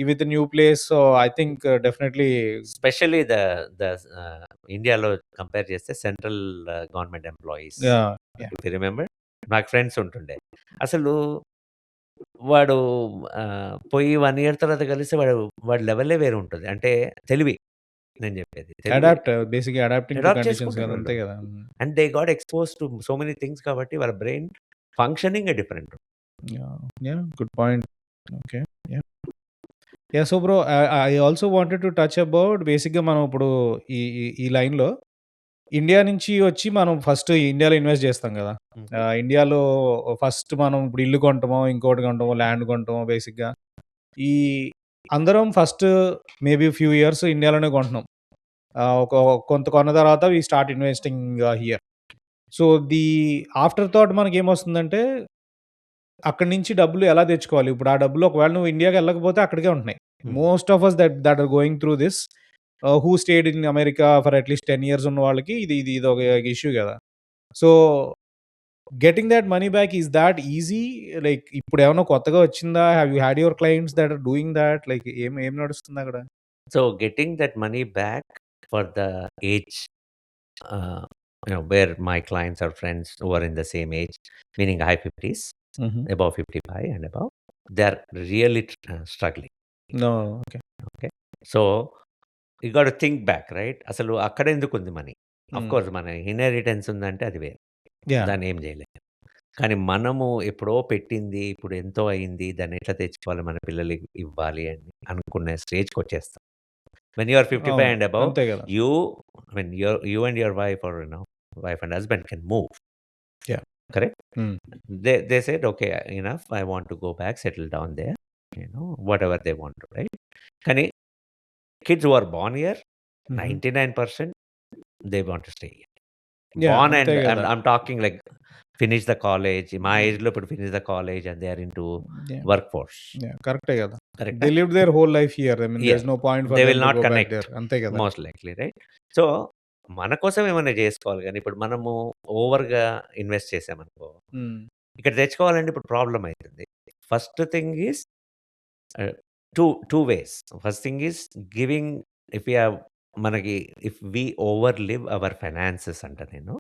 with new place. So, I think definitely specially the ఇండియాలో కంపేర్ చేస్తే central government employees. Yeah! Yeah! If you remember నాకు friends ఉంటుండే. అసలు వాడు పోయి 1 year తర్వాత కలిస్తే వాడి లెవెలే వేరే ఉంటది. అంటే తెలివి నేను చెప్పేది. తెలివి బేసిక్‌గా అడాప్టింగ్ టు అడాప్ట్ కండిషన్స్ కదా! చేసుకుంటారోళ్ళు. అంతే కదా! Hmm. And they got exposed to so many things కాబట్టి వాళ్ళ బ్రెయిన్ ఫంక్షనింగే different. Yeah! Yeah! Good point. Okay. Yeah! Yeah! So, bro I also wanted to touch about బేసిక్‌గా మనం ఇప్పుడు ఈ ఈ ఈ లైన్‌లో ఇండియా నుంచి వచ్చి మనం ఫస్ట్ ఇండియాలో ఇన్వెస్ట్ చేస్తాం గదా! హుహు. ఇండియాలో ఫస్ట్ మనం ఇప్పుడు ఇల్లు కొంటామో, ఇంకోటి కొంటామో, ల్యాండ్ కొంటామో బేసిక్‌గా. ఈ అందరం ఫస్ట్ మేబీ ఫ్యూ ఇయర్స్ ఇండియాలోనే కొంటున్నాం. ఒక కొంత కొన్న తర్వాత we start investing here. So, after thought మనకేమొస్తుందంటే, అక్కడి నుంచి డబ్బులు ఎలా తెచ్చుకోవాలి? ఇప్పుడు ఆ డబ్బులు ఒకవేళ నువ్వు ఇండియాకి ఎళ్ళకపోతే అక్కడికే ఉంటున్నాయి. Most of us that are going through this who stayed in America for at least 10 years ఉన్న వాళ్ళకి ఇదొక ఇష్యూ గదా! So, getting that money back is that easy? Like ఇప్పుడేమన్నా కొత్తగా వచ్చిందా? Have you had your clients that are doing that? Like ఏం నడుస్తుందక్కడ? So, getting that money back for the age where my clients or friends who are in the same age, meaning high 50s, హుహు. above 55 and above, they are really struggling. Okay. Okay. So, you got to think back, right? అసలు అక్కడెందుకుంది money? హ్మ్. Course మన inheritance ఉందంటే అది వేరు. Yeah! దాన్ని ఏం చేయలేం. కానీ మనము ఎప్పుడో పెట్టింది ఇప్పుడు ఎంతో అయింది. దాన్ని ఎట్లా తెచ్చుకోవాలి మన పిల్లలకి ఇవ్వాలి అని అనుకునే స్టేజ్‌కొచ్చేస్తాం. వెన్ యూ ఆర్ 55 అవును. అండ్ అబోవ్, అంతే గదా! You you and your wife or wife and husband can move. Yeah! Correct? హ్మ్. They said, "Okay, enough. I want to go back, settle down there." Whatever they want to, right? కానీ kids who are born here, హుహు. 99% they want to stay here. Yeah! Born అంతే and గదా! I'm talking like finish the college. మా హ్మ్. ఏజ్‌లో ఇప్పుడు finish the college and they are into yeah! workforce. Yeah! కరెక్టే గదా! కరెక్టా? They lived their whole life here. I mean Yeah. There is no point for They them will to not go back connect there. అంతే గదా! most likely, right? So, మన కోసం ఏమైనా జేసుకోవాలి గానీ, ఇప్పుడు మనము ఓవర్‌గా ఇన్వెస్ట్ చేసామనుకో, హ్మ్. ఇక్కడ తెచ్చుకోవాలంటే ఇప్పుడు ప్రాబ్లమ్ అయితుంది. First thing is ah, two ways. First thing is giving if you have మనకి if we over live our finances అంట నేను.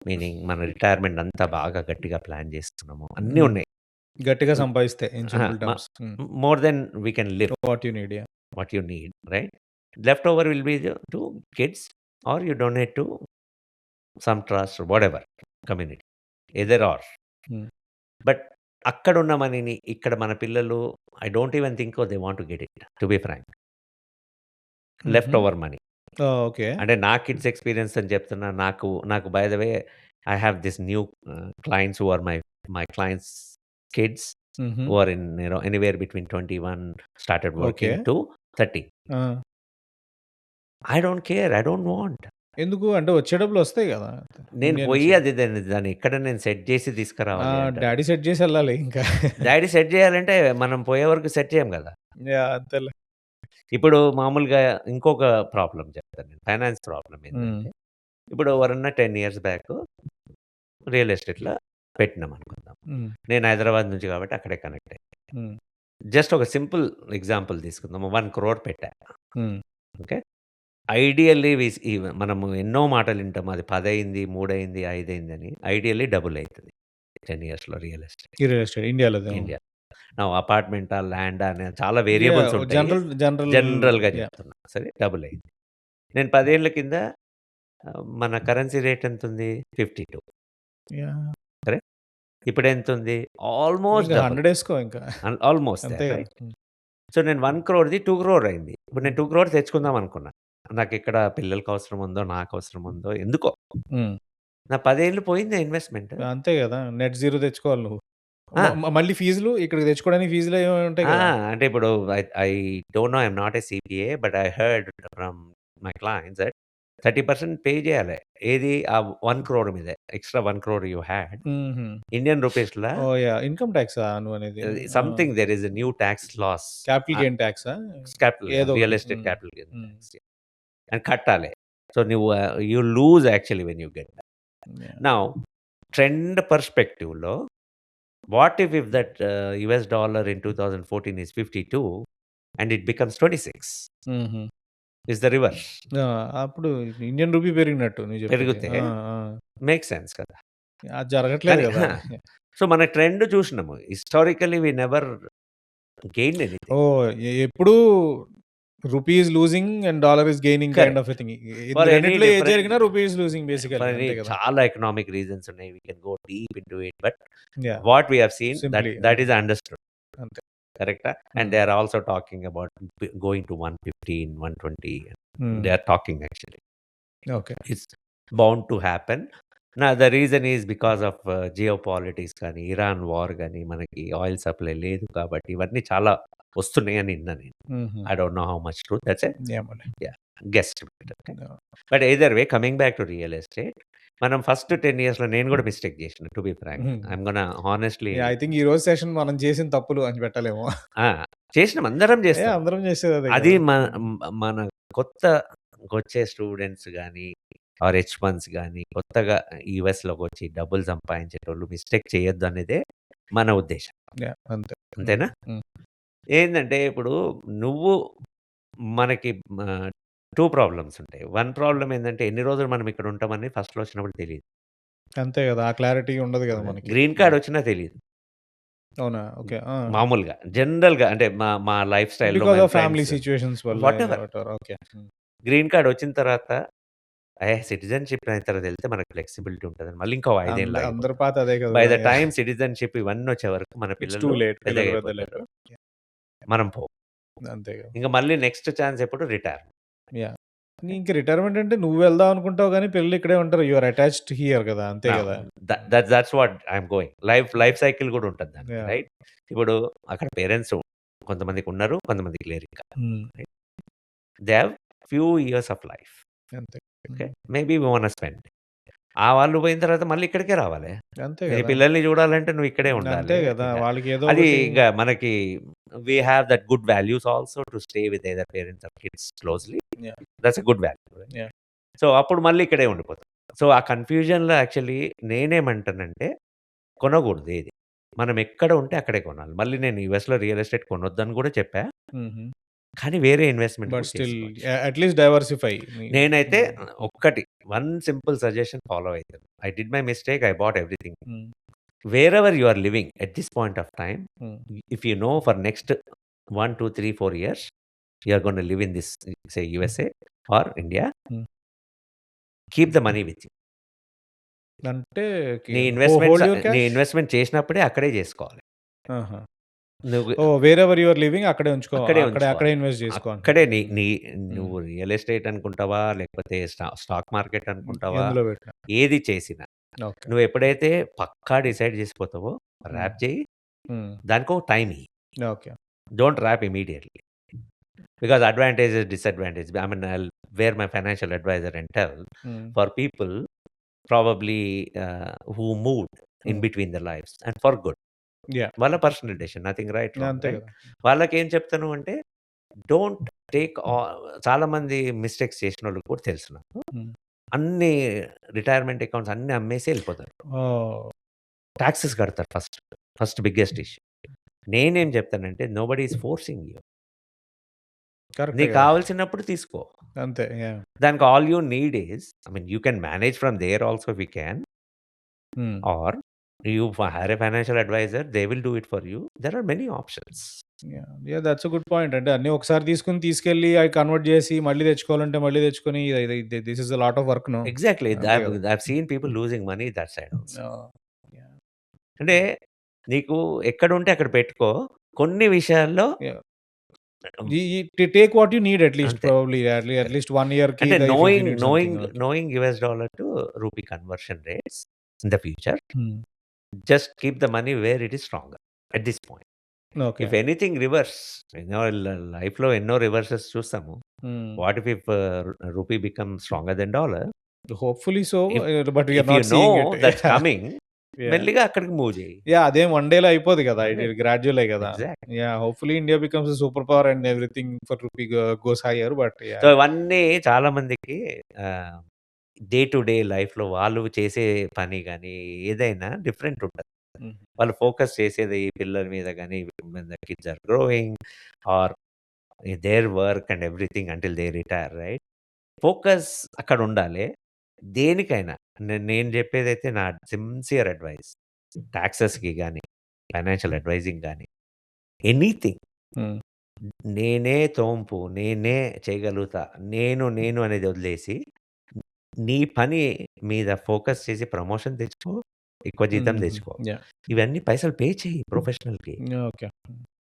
మీనింగ్ మన రిటైర్మెంట్ అంతా బాగా గట్టిగా ప్లాన్ చేసుకున్నాము. అన్నీ హ్మ్. ఉన్నాయి. గట్టిగా సంపాదిస్తే in aha! Simple terms. Hmm. More than we can live what you need. Yeah! What you need, right? Left over will be to kids or you donate to some trust whatever community. Either or. Hmm. But అక్కడున్న మనీని ఇక్కడ మన పిల్లలు I don't even think they want to get it to be frank. Left uh huh. Over money. Okay. అంటే నా kids experience అని చెప్తున్నా. నాకు by the way I have this new clients who are my clients kids uh huh. Who are in anywhere between 21 started okay. Working to 30. Ah! I don't care. I don't want. ఎందుకు? అంటే వచ్చే డబ్బులొస్తాయి గదా! నేను India పోయి నుంచి. దాన్ని ఎక్కడ నేను సెట్ చేసి తీసుకురావాలి అంటారు. డ్యాడీ సెట్ చేసి ఎళ్ళాలి ఇంకా. డ్యాడీ సెట్ చేయాలంటే మనం పోయే వరకు సెట్ చేయం గదా! యాహ్! అంతేలే. ఇప్పుడు మామూలుగా ఇంకొక ప్రాబ్లమ్ చెప్తాను నేను. ఫైనాన్స్ ప్రాబ్లమ్ హ్మ్. ఏందంటే, ఇప్పుడు ఎవరన్నా 10 ఇయర్స్ బ్యాక్ రియల్ ఎస్టేట్‌లో పెట్టినామనుకుందాం. హ్మ్. నేను హైదరాబాద్ నుంచి కాబట్టి అక్కడే కనెక్ట్ అయ్యా. హ్మ్. జస్ట్ ఒక సింపుల్ ఎగ్జాంపుల్ తీసుకుందాం. 1,00,00,000 పెట్టా. హ్మ్. ఓకే. ఐడియల్లీ మనము ఎన్నో మాటలు వింటాం. అది 10 అయింది, 3 అయింది, 5 అయిందని. ఐడియల్లీ డబుల్ అయితది 10 ఇయర్స్‌లో రియల్ ఎస్టేట్ ఈ రియల్ ఎస్టేట్ ఇండియాలోది. అవును. ఇండియా. నౌ అపార్ట్‌మెంటా, ల్యాండా అనే చాలా వేరియబుల్స్ యాహ్! ఉంటాయి. జనరల్ జనరల్‌గా యాహ్! చెప్తున్నా. సరే డబుల్ అయింది. నేను 10 ఏళ్ల కింద మన కరెన్సీ రేట్ ఎంతుంది? 52. యాహ్! కరెక్ట్. ఇప్పుడెంతుంది? ఆల్‌మోస్ట్ ఇంకా డబుల్. 100 ఏసుకో ఇంకా. ఆల్‌మోస్ట్ అంతే దేర్, గదా! రైట్? హ్మ్. సో, నేను 1,00,00,000ది 2,00,00,000 అయింది. ఇప్పుడు నేను 2,00,00,000 తెచ్చుకుందాం అనుకున్నా. నాకిక్కడ పిల్లలకి అవసరం ఉందో, నాకు అవసరం ఉందో ఎందుకో. హ్మ్. నా 10 ఏళ్ళు పోయిందే ఇన్వెస్ట్‌మెంట్. అంతే గదా! నెట్ జీరో తెచ్చుకోవాలి నువ్వు. ఆ! మళ్ళీ ఫీజులు ఇక్కడికి తెచ్చుకోవడానికి ఫీజులు ఏవో ఉంటాయి ఆ! గదా! అంటే ఇప్పుడు I I don't know, I'm not a CPA but I heard from my clients that 30% pay చేయాలి. ఏది ఆ 1,00,00,000 మీదే. Extra 1,00,00,000 you had uh huh. Indian రూపీస్‌ల ఓహ్! యాహ్! ఇన్‌కమ్ టాక్సా నువ్వనేది? Ah! Something there is a new tax laws. Capital ah, gain టాక్సా? Capital ఏదో real ఒకటి. Estate hmm. Capital gain hmm. Tax అని కట్టాలి. సో, నువ్వు you lose actually when you get that. Yeah! Now trend పర్స్పెక్టివ్‌లో what if that US dollar in 2014 is 52 and it becomes 26 uh huh. Is the reverse. Ah! అప్పుడు Indian rupee పెరిగినట్టు నువ్వు చెప్పేది. పెరిగితే ఆ! ఆ! మేక్ సెన్స్ కదా! అది జరగట్లేదు కానీ గదా! సో, మన ట్రెండ్ చూసినాము. Historically we never gained anything. Oh! ఎప్పుడూ rupee is losing and dollar is gaining kind of correct. A thing. For any రెండిట్లో ఏది డిఫరెంట్ జరిగినా rupee is losing basically for any అంతే గదా! చాలా ఎకనామిక్ రీజన్స్ ఉన్నాయి. We can go deep into it. But yeah! What we have seen simply that is understood. అంతే. కరెక్టా? And hmm. They are also talking about going to 115, 120. హ్మ్. They are talking actually. Okay. It's bound to happen. The reason is because of geopolitics కానీ, Iran war గాని, మనకి oil supply లేదు కాబట్టి ఇవన్నీ చాలా వస్తున్నాయని విన్నా నేను. Uh huh. I don't know how much truth. That's a ఏమోలే. Guess. But either way coming back to real estate, మనం ఫస్ట్ 10 ఇయర్స్‌లో నేను కూడా మిస్టేక్ చేసిన to be frank. Hmm. I'm gonna honestly I think ఈ రోజు సెషన్ మనం చేసిన తప్పులు అని పెట్టలేమో. ఆ! చేసినాం, అందరం చేస్తాం. అందరం చేసేది అదే అది కదా! మన కొత్తగొచ్చే స్టూడెంట్స్ గాని, ఆర్ హెచ్-1స్ గాని, కొత్తగా యూఎస్‌లోకొచ్చి డబ్బులు సంపాదించేటోళ్ళు మిస్టేక్ చేయొద్దు అనేదే మన ఉద్దేశ్యం. అంతే. అంతేనా? హ్మ్. ఏందంటే ఇప్పుడు నువ్వు మనకి 2 ప్రాబ్లమ్స్ ఉంటాయి. వన్ ప్రాబ్లమ్ ఏందంటే ఎన్ని రోజులు మనం ఇక్కడ ఉంటామని ఫస్ట్‌లో వచ్చినప్పుడు తెలీదు. అంతే కదా! ఆ క్లారిటీ ఉండదు కదా మనకి. గ్రీన్ కార్డ్ వచ్చినా తెలీదు. అవునా? ఓకే. ఆ! మామూలుగా జనరల్‌గా అంటే మా మా లైఫ్ స్టైల్‌లో because my of family friends situations వల్ల వాటెవర్. వాటెవర్. ఓకే. హ్మ్. గ్రీన్ కార్డ్ వచ్చిన తర్వాత సిటిజన్‌షిప్ అయిన తర్వాత ఎళ్తే మనకు ఫ్లెక్సిబిలిటీ ఉంటదని మళ్ళీ ఇంకో 5 ఏళ్ళు అందరి ఆగిపోతాం. పాత అదే కదా! By the yeah! Time citizenship ఇవన్నీ వచ్చే వరకు మన ఇట్స్ టూ పిల్లలు లేట్. పిల్లలు పెద్దగయిపోతారు. పెద్దలైపోయారు. మనం పోం. అంతే కదా! ఇంక మళ్ళీ నెక్స్ట్ ఛాన్స్ ఎప్పుడు రిటైర్‌మెంట్. యాహ్! ఇంక రిటైర్మెంట్ అంటే నువ్వు వెళ్దాం అనుకుంటావు గానీ పిల్లలు ఇక్కడే ఉంటారు. యూ ఆర్ అటాచ్డ్ హియర్ కదా! అంతే ఆ! కదా! That's what I'm going. Life cycle కూడా ఉంటది దానికి, యాహ్! రైట్? ఇప్పుడు అక్కడ పేరెంట్స్ కొంతమందికి ఉన్నారు, కొంతమందికి లేరు ఇంకా. Hmm. They have few years of life. అంతే. Okay. Maybe we want spend. ఆ వాళ్ళు పోయిన తర్వాత మళ్ళీ ఇక్కడికే రావాలి. అంతే నీ కదా! పిల్లల్ని చూడాలంటే నువ్వు ఇక్కడే అంతే ఉండాలి. కదా! వాళ్ళకి ఏదో అది ఒకటి ఇగ మనకి we have that good values also to stay with either parents or kids closely. Yeah! That's a good value. Yeah! So, అప్పుడు మళ్ళీ ఇక్కడే ఉండిపోతాం. సో, ఆ కన్‌ఫ్యూజన్‌లో యాక్చువల్లీ నేనేమంటానంటే కొనగూడదు ఏది. మనం ఎక్కడ ఉంటే అక్కడే కొనాలి. మళ్ళీ నేను యూఎస్‌లో రియల్ ఎస్టేట్ కొనొద్దని కూడా చెప్పా. హుహు. కానీ వేరే ఇన్వెస్ట్‌మెంట్ బట్ కూడా స్టిల్ చేసుకోవచ్చు. At least diversify. నేనైతే ఒక్కటి వన్ సింపుల్ సజెషన్ ఫాలో అయితాను. I did my mistake. I bought everything. Hmm. Wherever you are living at this point of time, hmm. If you know for next 1, 2, 3, 4 years you are gonna live in this say USA or India, hmm. Keep the money with you. అంటే నీ cash? Investment చేసినప్పుడే అక్కడే చేసుకోవాలి. ఆహా! నువ్వు wherever you are living అక్కడే ఉంచుకో. అక్కడే అక్కడే ఉంచుకోవాలి. ఇన్వెస్ట్ చేసుకో అక్కడే అంటున్నావు. నీ హ్మ్. నీ హ్మ్. నువ్వు రియల్ ఎస్టేట్ అనుకుంటావా? లేకపోతే స్టాక్ మార్కెట్ అనుకుంటావా? ఎందులో పెట్టినా. ఏది చేసినా ఓకే. నువ్వు ఎప్పుడైతే పక్కా డిసైడ్ చేసిపోతావో హ్మ్. ర్యాప్ చెయ్యి. హ్మ్. దానికో టైమ్ ఇయ్యి. Okay. Don't wrap immediately. Because advantages, disadvantage. I mean I'll where my financial advisor and tell hmm. For people probably who moved in hmm. Between their lifes and for good. Yeah! వాళ్ళ personal decision. Nothing right, wrong, అంతే right? కదా! వాళ్ళకేం చెప్తాను అంటే don't take చాలా మంది mistakes చేసినోళ్ళకి కూడా తెలుసు నాకు. హ్మ్. అన్ని రిటైర్మెంట్ అకౌంట్స్ అన్నీ అమ్మేసి ఎళ్ళిపోతారు. ఓహ్! టాక్సెస్ కడతారు ఫస్ట్ బిగ్గెస్ట్ ఇష్యూ. నేనేం చెప్తానంటే నోబడీ ఈస్ ఫోర్సింగ్ యూ. కరెక్టే నీకు కదా! కావాల్సినప్పుడు తీసుకో. అంతే. యాహ్! దానికి all you need is, I mean you can manage from there also if you can, hmm. Or you hire a financial advisor, they will do it for you. There are many options. Yeah! That's a good point. అంటే అన్నీ ఒకసారి తీసుకెళ్ళి అవి convert చేసి మళ్ళీ తెచ్చుకోవాలంటే మళ్ళీ తెచ్చుకొని this is a lot of work no. Exactly. అంతే కదా! I have seen people losing money that side also. Oh! Yeah! అంటే నీకు ఎక్కడుంటే అక్కడ పెట్టుకో. కొన్ని విషయాల్లో yeah! Take what you need at least అంతే. ప్రాబబ్లీ అట్‌లీస్ట్ 1 ఇయర్‌కి అంటే if you need something. Okay. Knowing US dollar to rupee conversion rates in the future, hmm. Just keep the money where it is stronger at this point. Okay. If anything reverse, లైఫ్‌లో ఎన్నో reverses చూస్తాము. Hmm. What if rupee become stronger then dollar? Hopefully so. If but we are if you not know seeing it. That's coming, yeah! మెల్లిగా అక్కడికి move చెయ్యి. అదేం one డేలో అయిపోదు కదా! అదే. గ్రాడ్యువలే కదా! Exact. Hopefully India becomes a super power and everything for rupee goes hire. But so, ఇవన్నీ చాలా మందికి ఆహ్, డే టు డే లైఫ్‌లో వాళ్ళు చేసే పని గాని, ఏదైనా డిఫరెంట్ ఉంటది. హ్మ్. వాళ్ళు ఫోకస్ చేసేది పిల్లల మీద గాని, when the kids are growing or their work and everything until they retire, right? Focus అక్కడ ఉండాలి. దేనికైనా నేను చెప్పేదైతే నా సిన్సియర్ అడ్వైస్. టాక్సెస్‌కి గాని, ఫైనాన్షియల్ అడ్వైజింగ్ గాని, ఎనీథింగ్ హ్మ్. నేనే తోంపు, నేనే చేయగలుగుతా, నేను అనేది వదిలేసి, నీ పని మీద ఫోకస్ చేసి ప్రమోషన్ తెచ్చుకో, ఎక్కువ జీతం హుహు. తెచ్చుకో. యాహ్! ఇవన్నీ పైసలు పే చెయ్యి ప్రొఫెషనల్‌కి. Okay.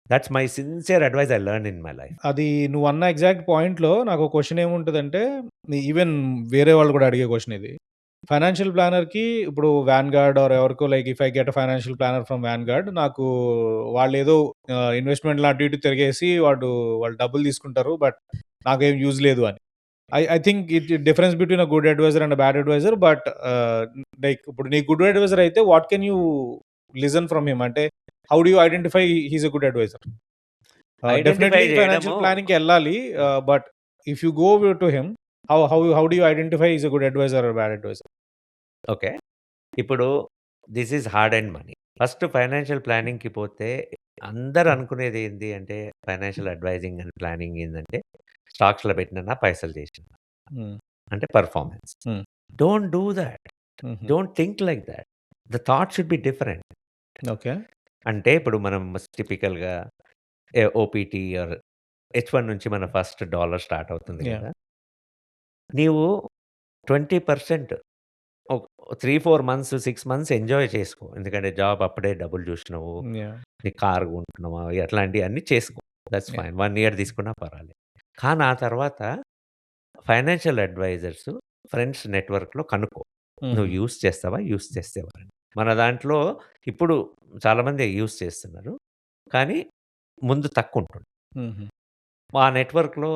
That's my sincere advice I learned in my life. అది నువ్వన్న ఎగ్జాక్ట్ పాయింట్‌లో నాకో క్వెషన్ ఏముంటదంటే, ఈవెన్ వేరే వాళ్ళు కూడా అడిగే క్వెషన్ ఇది. ఫైనాన్షియల్ ప్లానర్‌కి ఇప్పుడు 'వాన్‌గార్డ్' ఆర్ ఎవరికో like if I get a financial planner from 'Vanguard' నాకు వాళ్ళేదో ఇన్వెస్ట్‌మెంట్‌లు అటు ఇటు తిరిగేసి వాళ్ళు డబ్బులు తీసుకుంటారు. బట్ నాకేం యూజ్ లేదు అని. I think difference between a good advisor and bad advisor. But like ఇప్పుడు నీ గుడ్ అడ్వైజర్ అయితే what can you listen from him? అంటే how do you identify he's a good advisor? Identify definitely చేయడము financial ప్లానింగ్‌కి ఎళ్ళాలి. But if you go to him, how do you identify he's a good advisor or bad advisor? Okay. ఇప్పుడు this is hard and money. First financial ప్లానింగ్‌కి పోతే అందరూ అనుకునేది ఏంది అంటే ఫైనాన్షియల్ అడ్వైజింగ్ అండ్ ప్లానింగ్ ఏందంటే స్టాక్స్‌లో పెట్టిననా, పైసలు చేసిననా. హ్మ్. అంటే performance. Hmm. Don't do that. Uh huh. Don't think like that. The thought should be different. Okay. అంటే ఇప్పుడు మనం టిపికల్‌గా ఓపీటీ ఆర్ హెచ్1 నుంచి మన ఫస్ట్ డాలర్ స్టార్ట్ అవుతుంది యాహ్! గదా! నీవు 20% ఒక 3, 4 మంత్స్, 6 మంత్స్ ఎంజాయ్ చేసుకో. ఎందుకంటే జాబ్ అప్పుడే డబ్బులు జూసినవు. యాహ్! నీ కారు కొంటున్నావా? అట్లాంటియన్నీ చేసుకో. That's yeah! ఫైన్. 1 ఇయర్ తీసుకున్నా పర్వాలేదు. కానీ ఆ తర్వాత ఫైనాన్షియల్ అడ్వైజర్స్, ఫ్రెండ్స్ నెట్‌వర్క్‌లో కనుక్కో. నువ్వు హుహు. యూజ్ చేస్తావా? యూజ్ చేసేవారని. మన దాంట్లో ఇప్పుడు చాలామంది యూజ్ చేస్తున్నారు. కానీ ముందు తక్కువుంటుండే. హుహు. ఆ నెట్‌వర్క్‌లో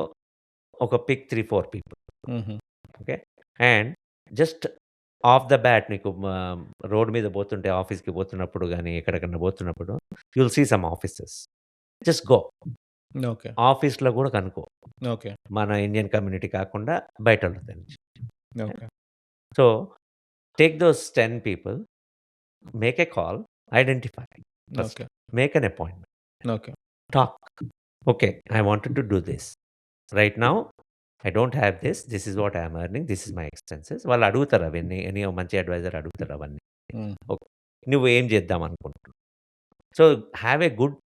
ఒక pick 3, 4 people. Uh huh. Okay. And just off the bat నీకు రోడ్ మీద పోతుంటే ఆఫీస్‌కి పోతున్నప్పుడు గాని, ఎక్కడికన్నా పోతున్నప్పుడు you will see some offices. Just go. Okay. ఆఫీస్‌లో గూడా కనుక్కో. ఓకే. మన ఇండియన్ కమ్యూనిటీ కాకుండా బయటోళ్ళ నుంచి. Okay. So, take those 10 people, make a call, identify first. Okay. Make an appointment. Okay. Talk. Okay. I wanted to do this. Right now I don't have this. This is what I yam earning. This is my expenses. వాళ్ళు అడుగుతారు అవన్నీ. Any మంచి advisor అడుగుతారు అవన్నీ. హ్మ్. Okay. నువ్వు ఏం చేద్దాం అనుకుంటున్నావు? So, have a good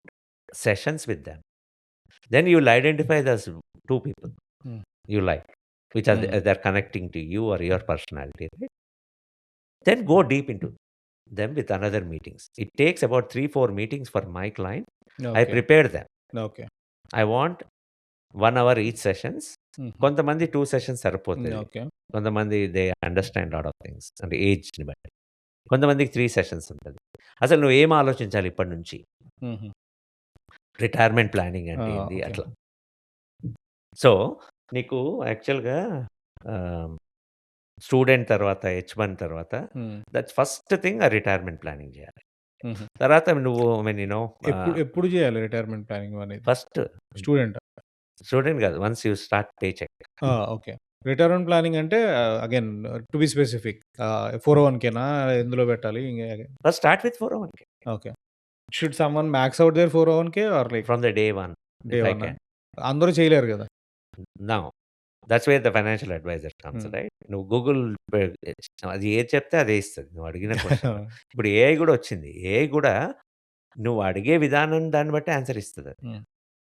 sessions with them. Then you will identify those 2 people hmm. you like, which are హ్మ్. they're connecting to you or your personality, right? Then go deep into them with another meetings. It takes about 3, 4 meetings for my client. I okay. prepare them. Okay. I want 1 hour each sessions. హుహు. కొంతమంది 2 sessions హ్మ్. సరిపోతది. Okay. కొంతమంది they understand lot of things. అంటే ఏజ్‌ని బట్టి. కొంతమందికి 3 sessions ఉంటది. అసలు నువ్వేం ఆలోచించాలి ఇప్పటి నుంచి? హుహు. రిటైర్మెంట్ ప్లానింగ్ ఆ! అంటే ఏంది? ఓకే. అట్లా. సో, నీకు యాక్చువల్‌గా ఆహ్ స్టూడెంట్ తర్వాత హెచ్1 తర్వాత హ్మ్. దట్స్ ఫస్ట్ థింగ్ ఆ రిటైర్మెంట్ ప్లానింగ్ చేయాలి. హుహు. తర్వాత నువ్వు ఐ మీన్ ఎప్పుడు చేయాలి రిటైర్మెంట్ ప్లానింగ్ అనేది? ఫస్ట్ స్టూడెంటా? స్టూడెంట్ కాదు. Once you start pay check. Okay. Retirement planning అంటే అగైన్ టు బి స్పెసిఫిక్ 401కేనా? ఎందులో పెట్టాలి? First start with 401(k) okay. Should someone max out there 401కే or like from the day 1 day if I 1ఆ? Can. అందరూ చేయలేరు గదా! Now that's where the financial advisor comes హ్మ్. రైట్. నువ్వు గూగుల్ అది ఏది చెప్తే అదే ఇస్తది. నువ్వు అడిగిన క్వెషన్‌లో. ఇప్పుడు ఏఐ కూడా వచ్చింది. ఏఐ కూడా నువ్వు అడిగే విధానం దాన్ని బట్టి ఆన్సర్ ఇస్తదది. హ్మ్.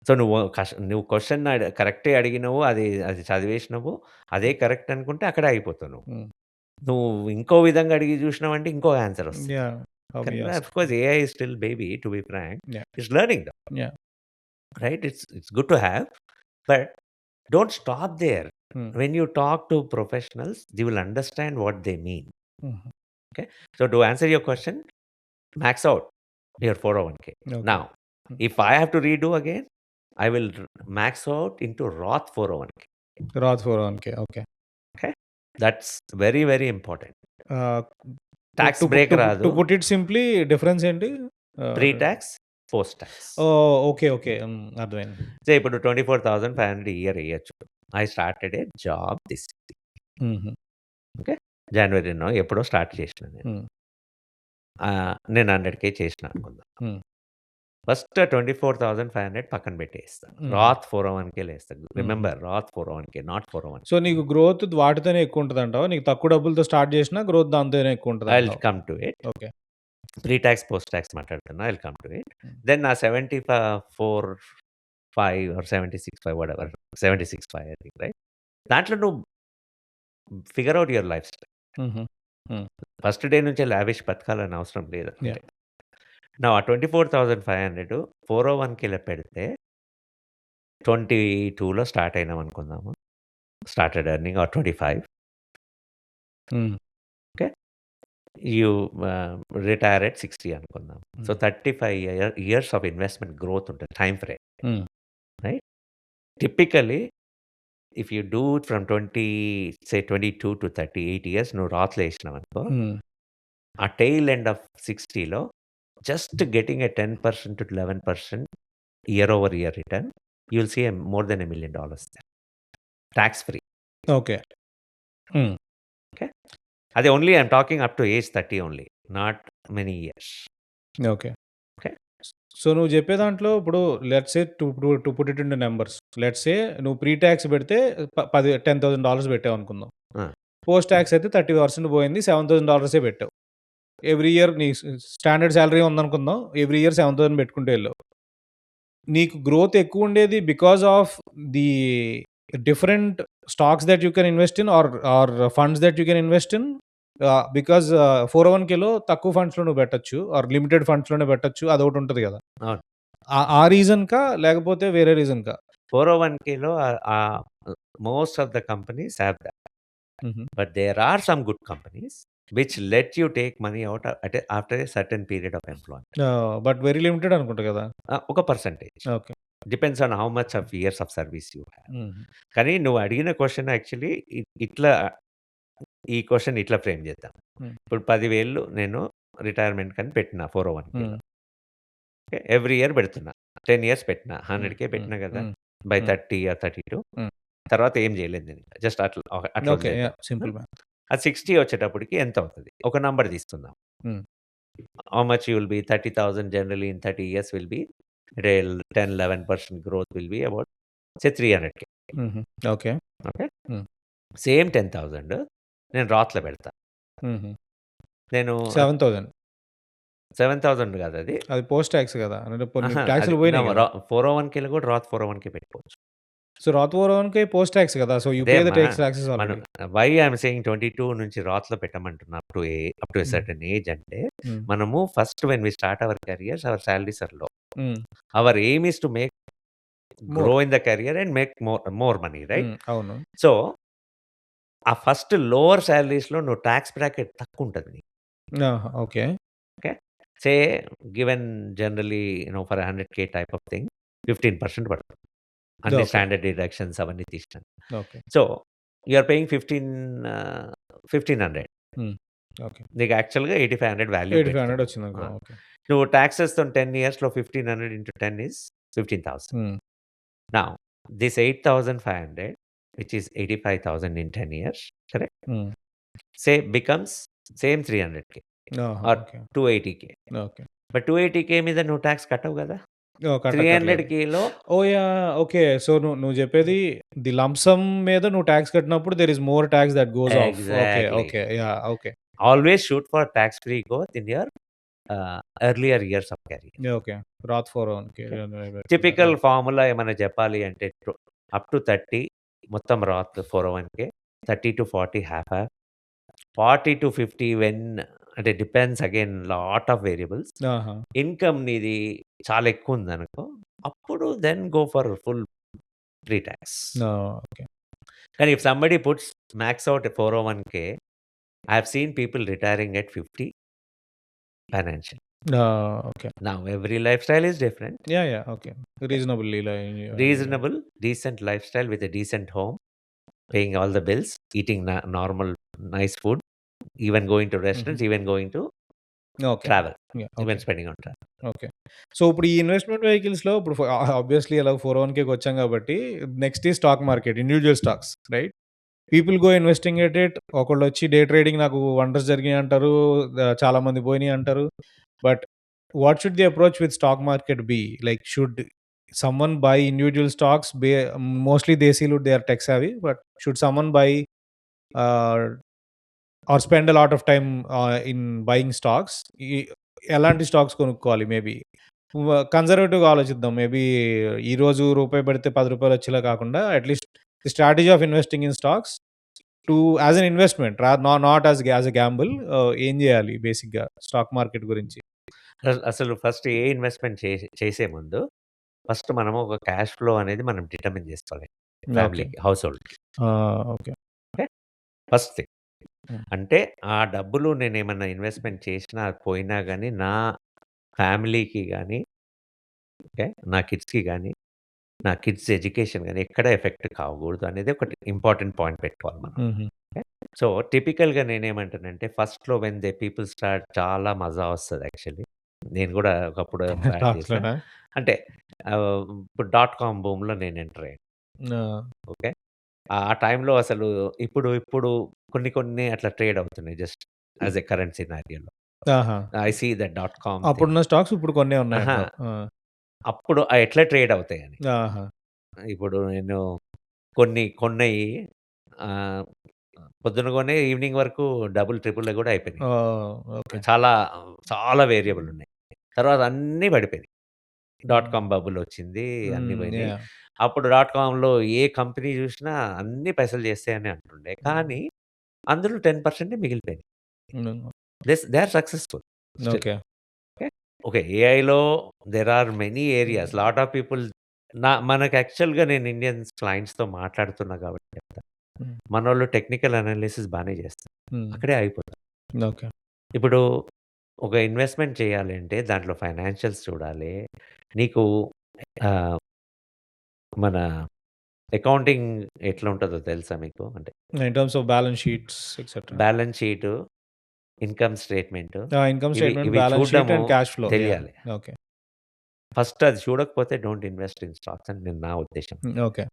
సో, నువ్వు క్వెషన్ కరెక్టే అడిగినవు. అది అది చదివేసినవు. అదే కరెక్ట్ అనుకుంటే అక్కడే ఆగిపోతావు నువ్వు. హ్మ్. నువ్వు ఇంకో విధంగా అడిగి జూసినావంటే ఇంకో ఆన్సర్ వస్తది. యాహ్! కానీ obvious. Of course AI is still baby to be frank. Yeah! It's learning that. Yeah! Right? It's good to have. But don't stop there. Hmm. When you talk to professionals they will understand what they mean. Uh huh. Okay. So, to answer your question, max out your 401(k). Okay. Now hmm. If I have to redo again, I will max out into Roth 401(k). Roth 401కే. Okay. Okay. That's very, very important. Ah, to tax to పు break to పు to రాదు. Put it simply difference ఏంటి? Pre ah, tax, post tax. Oh! Okay. Okay. Hmm. అర్థమైంది. So, ఇప్పుడు 24,500 year ఎయచ్చు. I started a job this uh huh. Okay. జనవరినో ఎప్పుడో start చేసినా నేను. హ్మ్. నేను 100,000 చేసినా అనుకుందాం. హ్మ్. ఫస్ట్ 24,500 పక్కన పెట్టేస్తా. హుహు. రాత్ 401(k)లేస్తా. Uh huh. Remember Roth 401(k) not 401. So, నీకు గ్రోత్ వాటితోనే ఎక్కువుంటదంటావా? నీకు తక్కువ డబ్బులతో స్టార్ట్ జేసినా గ్రోత్ దాంతోనే ఐ విల్ ఎక్కువుంటదంటావా? Come to it. Okay. Pre tax, post tax మాట్లాడుతున్నా. I will come to it. Hmm. Then నా 74, 5 or 76, 5 whatever 76, 5 I think right. దాంట్లో నువ్వు figure out your lifestyle. Uh huh. Hmm. First day నుంచే lavish బతకాలని అవసరం లేదంటే. Yeah! నా 24,500 401(k)లో పెడితే 22లో స్టార్ట్ అయినాం అనుకుందాము. Started earning or 25. Hmm. You retire at 60 అనుకుందాం. So, hmm. 35 years of investment growth ఉంటది. Time frame. Hmm. Right? Typically if you do it from 22-38 years నువ్వు రాత్‌లో ఏసినావనుకో, హ్మ్. ఆ టెయిల్ ఎండ్ ఆఫ్ 60లో just getting a 10% to 11% year over year return, you will see more than $1 million tax free. Okay. Hmm. Okay. అది only I'm talking up to age 30 only. Not many years. Okay. Okay. So, నువ్వు జెప్పే దాంట్లో ఇప్పుడు let's say to put it into numbers. Let's say నువ్వు pre talks పెడితే $10,000 పెట్టావనుకుందాం. ఆ! Post talks అయితే 30% పోయింది. $7,000 పెట్టావు. ఎవ్రీ ఇయర్ నీ స్టాండర్డ్ సాలరీ ఉందనుకుందాం. ఎవ్రీ ఇయర్ 7,000 పెట్టుకుంటూ ఎళ్ళావు. నీకు గ్రోత్ ఎక్కువుండేది because of the different stocks that you can invest in or funds that you can invest in because 401(k)లో తక్కువ ఫండ్స్‌లో నువ్వు పెట్టొచ్చు. ఆర్ లిమిటెడ్ ఫండ్స్‌లోనే పెట్టొచ్చు. అదొకటి ఉంటది గదా! అవును. ఆ రీజన్‌కా? లేకపోతే వేరే రీజన్‌కా? 401(k)లో most of the companies have that. Uh-huh. But there are some good companies which let you take money out after a certain period of employment. But very limited అనుకుంటా గదా! ఒక percentage. Okay. Depends on how much of years of service you have. Uh-huh. కానీ నువ్వు అడిగిన question actually ఇట్లా ఈ question ఇట్లా frame చేద్దాం. హ్మ్. ఇప్పుడు 10,000 నేను రిటైర్మెంట్‌కని పెట్టినా 401(k)లో. హ్మ్. ఓకే. ఎవ్రీ ఇయర్ పెడుతున్నా. 10 ఇయర్స్ పెట్టినా. హ్మ్. 100,000 హ్మ్. పెట్టినా కదా! హ్మ్. బై హ్మ్. 30 ఆర్ 32. హ్మ్. తర్వాత ఏం చేయలేదు నేను. జస్ట్ అట్లా ఓకే. వదిలేద్దాం. యాహ్! Simple math. ఆ 60 వచ్చేటప్పటికి ఎంత అవుతది? ఒక నంబర్ తీసుకుందాం. Hmm. How much you will be 30,000 generally in 30 years will be 10-11% growth will be about say 300,000. Uh-huh. Okay. Okay. హ్మ్. సేమ్ 10,000 నేను రాత్‌లో పెడతా. హుహు. నేను 7,000 7,000 కాదది. అది పోస్ట్ టాక్స్ గదా! అంటే కొన్ని అహా! అది టాక్స్‌లు నో పోయినాయి గదా! 401(k)లో కూడా రాత్ 401(k) పెట్టుకోవచ్చు. సో, రాత్ 401(k) పోస్ట్ టాక్స్ గదా! సో, యూ అదే పే ద అమ్మా! టాక్సెస్ మనం ఆల్రెడీ. వై ఐయామ్ సేయింగ్ 22 నుంచి రాత్‌లో పెట్టమంటున్నా అప్ టు ఎ హ్మ్. సర్టెన్ ఏజ్ అంటే, హ్మ్. మనము first when we start our careers our salaries are low. Hmm. Our aim is to grow more. In the career and make more money right? Hmm. అవును. So, ఆ first lower సాలరీస్‌లో నువ్వు talks bracket తక్కువుంటది నీకు. Aha! Okay. Okay. Say given generally for 100,000 type of thing 15% పడుతుంది. అన్ని okay. Standard deductions అవన్నీ తీసినా. Okay. So, you are paying 1500. Hmm. Okay. నీకు యాక్చువల్‌గా 8500 వాల్యూ 8,500 పెడుతున్నావు. వచ్చిందనుకో. ఓకే. నువ్వు టాక్సెస్‌తోని 10 ఇయర్స్‌లో 1500 ఇంటూ 10 ఈస్ 15,000. హ్మ్. Now this 8,500 which is 85,000 in 10 years correct? హ్మ్. బికమ్స్ సేమ్ 300,000 ఆహా! Are okay. 280,000. ఓకే. బట్ 280,000 మీద నువ్వు టాక్స్ కట్టవు గదా! ఓహ్! కట్టక్కర్లేదు. 300,000లో ఓహ్! యాహ్! ఓకే. సో, నువ్వు జెప్పేది ది లంప్ సమ్ మీద నువ్వు టాక్స్ కట్టినప్పుడు there is more tax that goes off. Okay. Exactly. Okay. Yeah! Okay. Always shoot for tax free growth in your earlier years of career. Yeah! Okay. Roth 401(k) okay. పెట్టుకుంటా. Typical okay. Formula ఏమన్నా జెప్పాలి అంటే up to 30 మొత్తం రాత్ 401(k), 30-40 half half, 40-50 అంటే depends again lot of variables. ఆహా! Income నీది చాలా ఎక్కువుందనుకో, అప్పుడు then go for full pre tax. Okay. కానీ if somebody puts max out 401(k), I have seen people retiring at 50 financial. Okay. Now every lifestyle is different. Yeah! Okay. Reasonable ఇలా reasonable, decent lifestyle with a decent home, paying all the bills, eating normal nice food, even going to uh-huh. Restaurants, even going to okay. Travel, yeah! Okay. Even spending on travel. Okay. So, ఇప్పుడు ఈ investment వెహికల్స్‌లో ఇప్పుడు obviously ఎలాగో 401(k)కి వచ్చాం కాబట్టి next ఈ stock market, individual stocks right? People go investing at it. ఒకళ్ళొచ్చి day trading నాకు wonders జరిగినాయి అంటారు. చాలా మంది పోయినాయి అంటారు. But what should the approach with stock market be? Like should someone buy individual stocks mostly దేశీయులు they are tech savvy. But should someone buy ah, or spend a lot of time in buying stocks? ఎలాంటి stocks కొనుక్కోవాలి maybe? కన్జర్వేటివ్‌గా ఆలోచిద్దాం. Maybe ఈరోజు రూపాయి పెడితే రూ. 10 వచ్చేలా కాకుండా at least the strategy of investing in stocks to as an investment not as a gamble ఏం జేయాలి బేసిక్‌గా స్టాక్ మార్కెట్ గురించి? అసలు ఫస్ట్ ఏ ఇన్వెస్ట్‌మెంట్ చేసే ముందు ఫస్ట్ మనము ఒక క్యాష్ ఫ్లో అనేది మనం డిటర్మిన్ జేసుకోవాలి. ఓకే. ఫ్యామిలీకి, హౌస్ హోల్డ్‌కి. Okay. Okay. First thing. Hmm. అంటే ఆ డబ్బులు నేనేమన్నా ఇన్వెస్ట్‌మెంట్ చేసినా, పోయినా గాని నా ఫ్యామిలీకి గాని, ఓకే. నా కిడ్స్‌కి గాని, నా కిడ్స్ ఎడ్యుకేషన్ గాని ఎక్కడ ఎఫెక్ట్ కాకూడదు అనేది ఒకటి ఇంపార్టెంట్ పాయింట్ పెట్టుకోవాలి మనం. హుహు. సో, టిపికల్‌గా నేనేమంటానంటే ఫస్ట్‌లో వెన్ దే పీపుల్ స్టార్ట్ చాలా మజా వస్తది యాక్చువల్లీ. నేను గూడా ఒకప్పుడు స్టార్ట్ చేశా. స్టాక్స్‌లోనా? అంటే ఇప్పుడు డాట్ కామ్ బూమ్‌లో నేను ఎంటర్ అయ్యాను. ఆ! ఓకే. ఆ టైంలో అసలు ఇప్పుడు ఇప్పుడు కొన్ని కొన్ని అట్లా ట్రేడ్ అవుతున్నాయి జస్ట్ యాస్ ఎ కరెంట్ సినారియోలో. Aha! I see that dot com thing. అప్పుడున్న స్టాక్స్ ఇప్పుడు కొన్నే అహా! ఉన్నాయంటావు. ఆ! అప్పుడు ఎట్లా ట్రేడ్ అవుతాయని. ఆహా! ఇప్పుడు నేను కొన్ని కొన్నయి ఆహ్, పొద్దున కొనే ఈవినింగ్ వరకు డబుల్, ట్రిపుల్ గూడా అయిపోయినాయి. ఓహ్! ఓకే. చాలా, చాలా వేరియబుల్ ఉన్నాయి. తర్వాత అన్నీ పడిపోయినాయి. డాట్ హ్మ్. కామ్ బబుల్ వచ్చింది. అన్నీ హ్మ్. పోయినాయి. యాహ్! అప్పుడు డాట్ కామ్‌లో ఏ కంపెనీ జూసినా అన్నీ పైసలు చేస్తాయని అంటుండే. హ్మ్. కానీ అందులో 10% మిగిలిపోయినాయి. Hmm. They are successful still. Okay. Okay. Okay. ఏఐలో there are many areas. Lot of people మనకు యాక్చువల్‌గా నేను ఇండియన్స్ క్లయింట్స్‌తో మాట్లాడుతున్నా కాబట్టి చెప్తా. హ్మ్. మనోళ్ళు టెక్నికల్ అనాలిసిస్ బానే చేస్తారు. హ్మ్. అక్కడే ఆగిపోతారు. ఓకే. ఇప్పుడు ఒక ఇన్వెస్ట్‌మెంట్ చేయాలి అంటే దాంట్లో ఫైనాన్షియల్స్ చూడాలి. నీకు ఆహ్, మన అకౌంటింగ్ ఎట్లా ఉంటదో తెలుసా మీకు? అంటే in terms of balance sheets etcetera. Balance sheet, income statement ఆ! ఇన్‌కమ్ ఇవి స్టేట్‌మెంట్, ఇవి బ్యాలెన్స్ షీట్ చూడడము అండ్ క్యాష్ ఫ్లో. యాహ్! తెలియాలి. ఓకే. ఫస్ట్ అది చూడకపోతే డోంట్ ఇన్వెస్ట్ ఇన్ స్టాక్స్ అని నా ఉద్దేశ్యం. హ్మ్. ఓకే.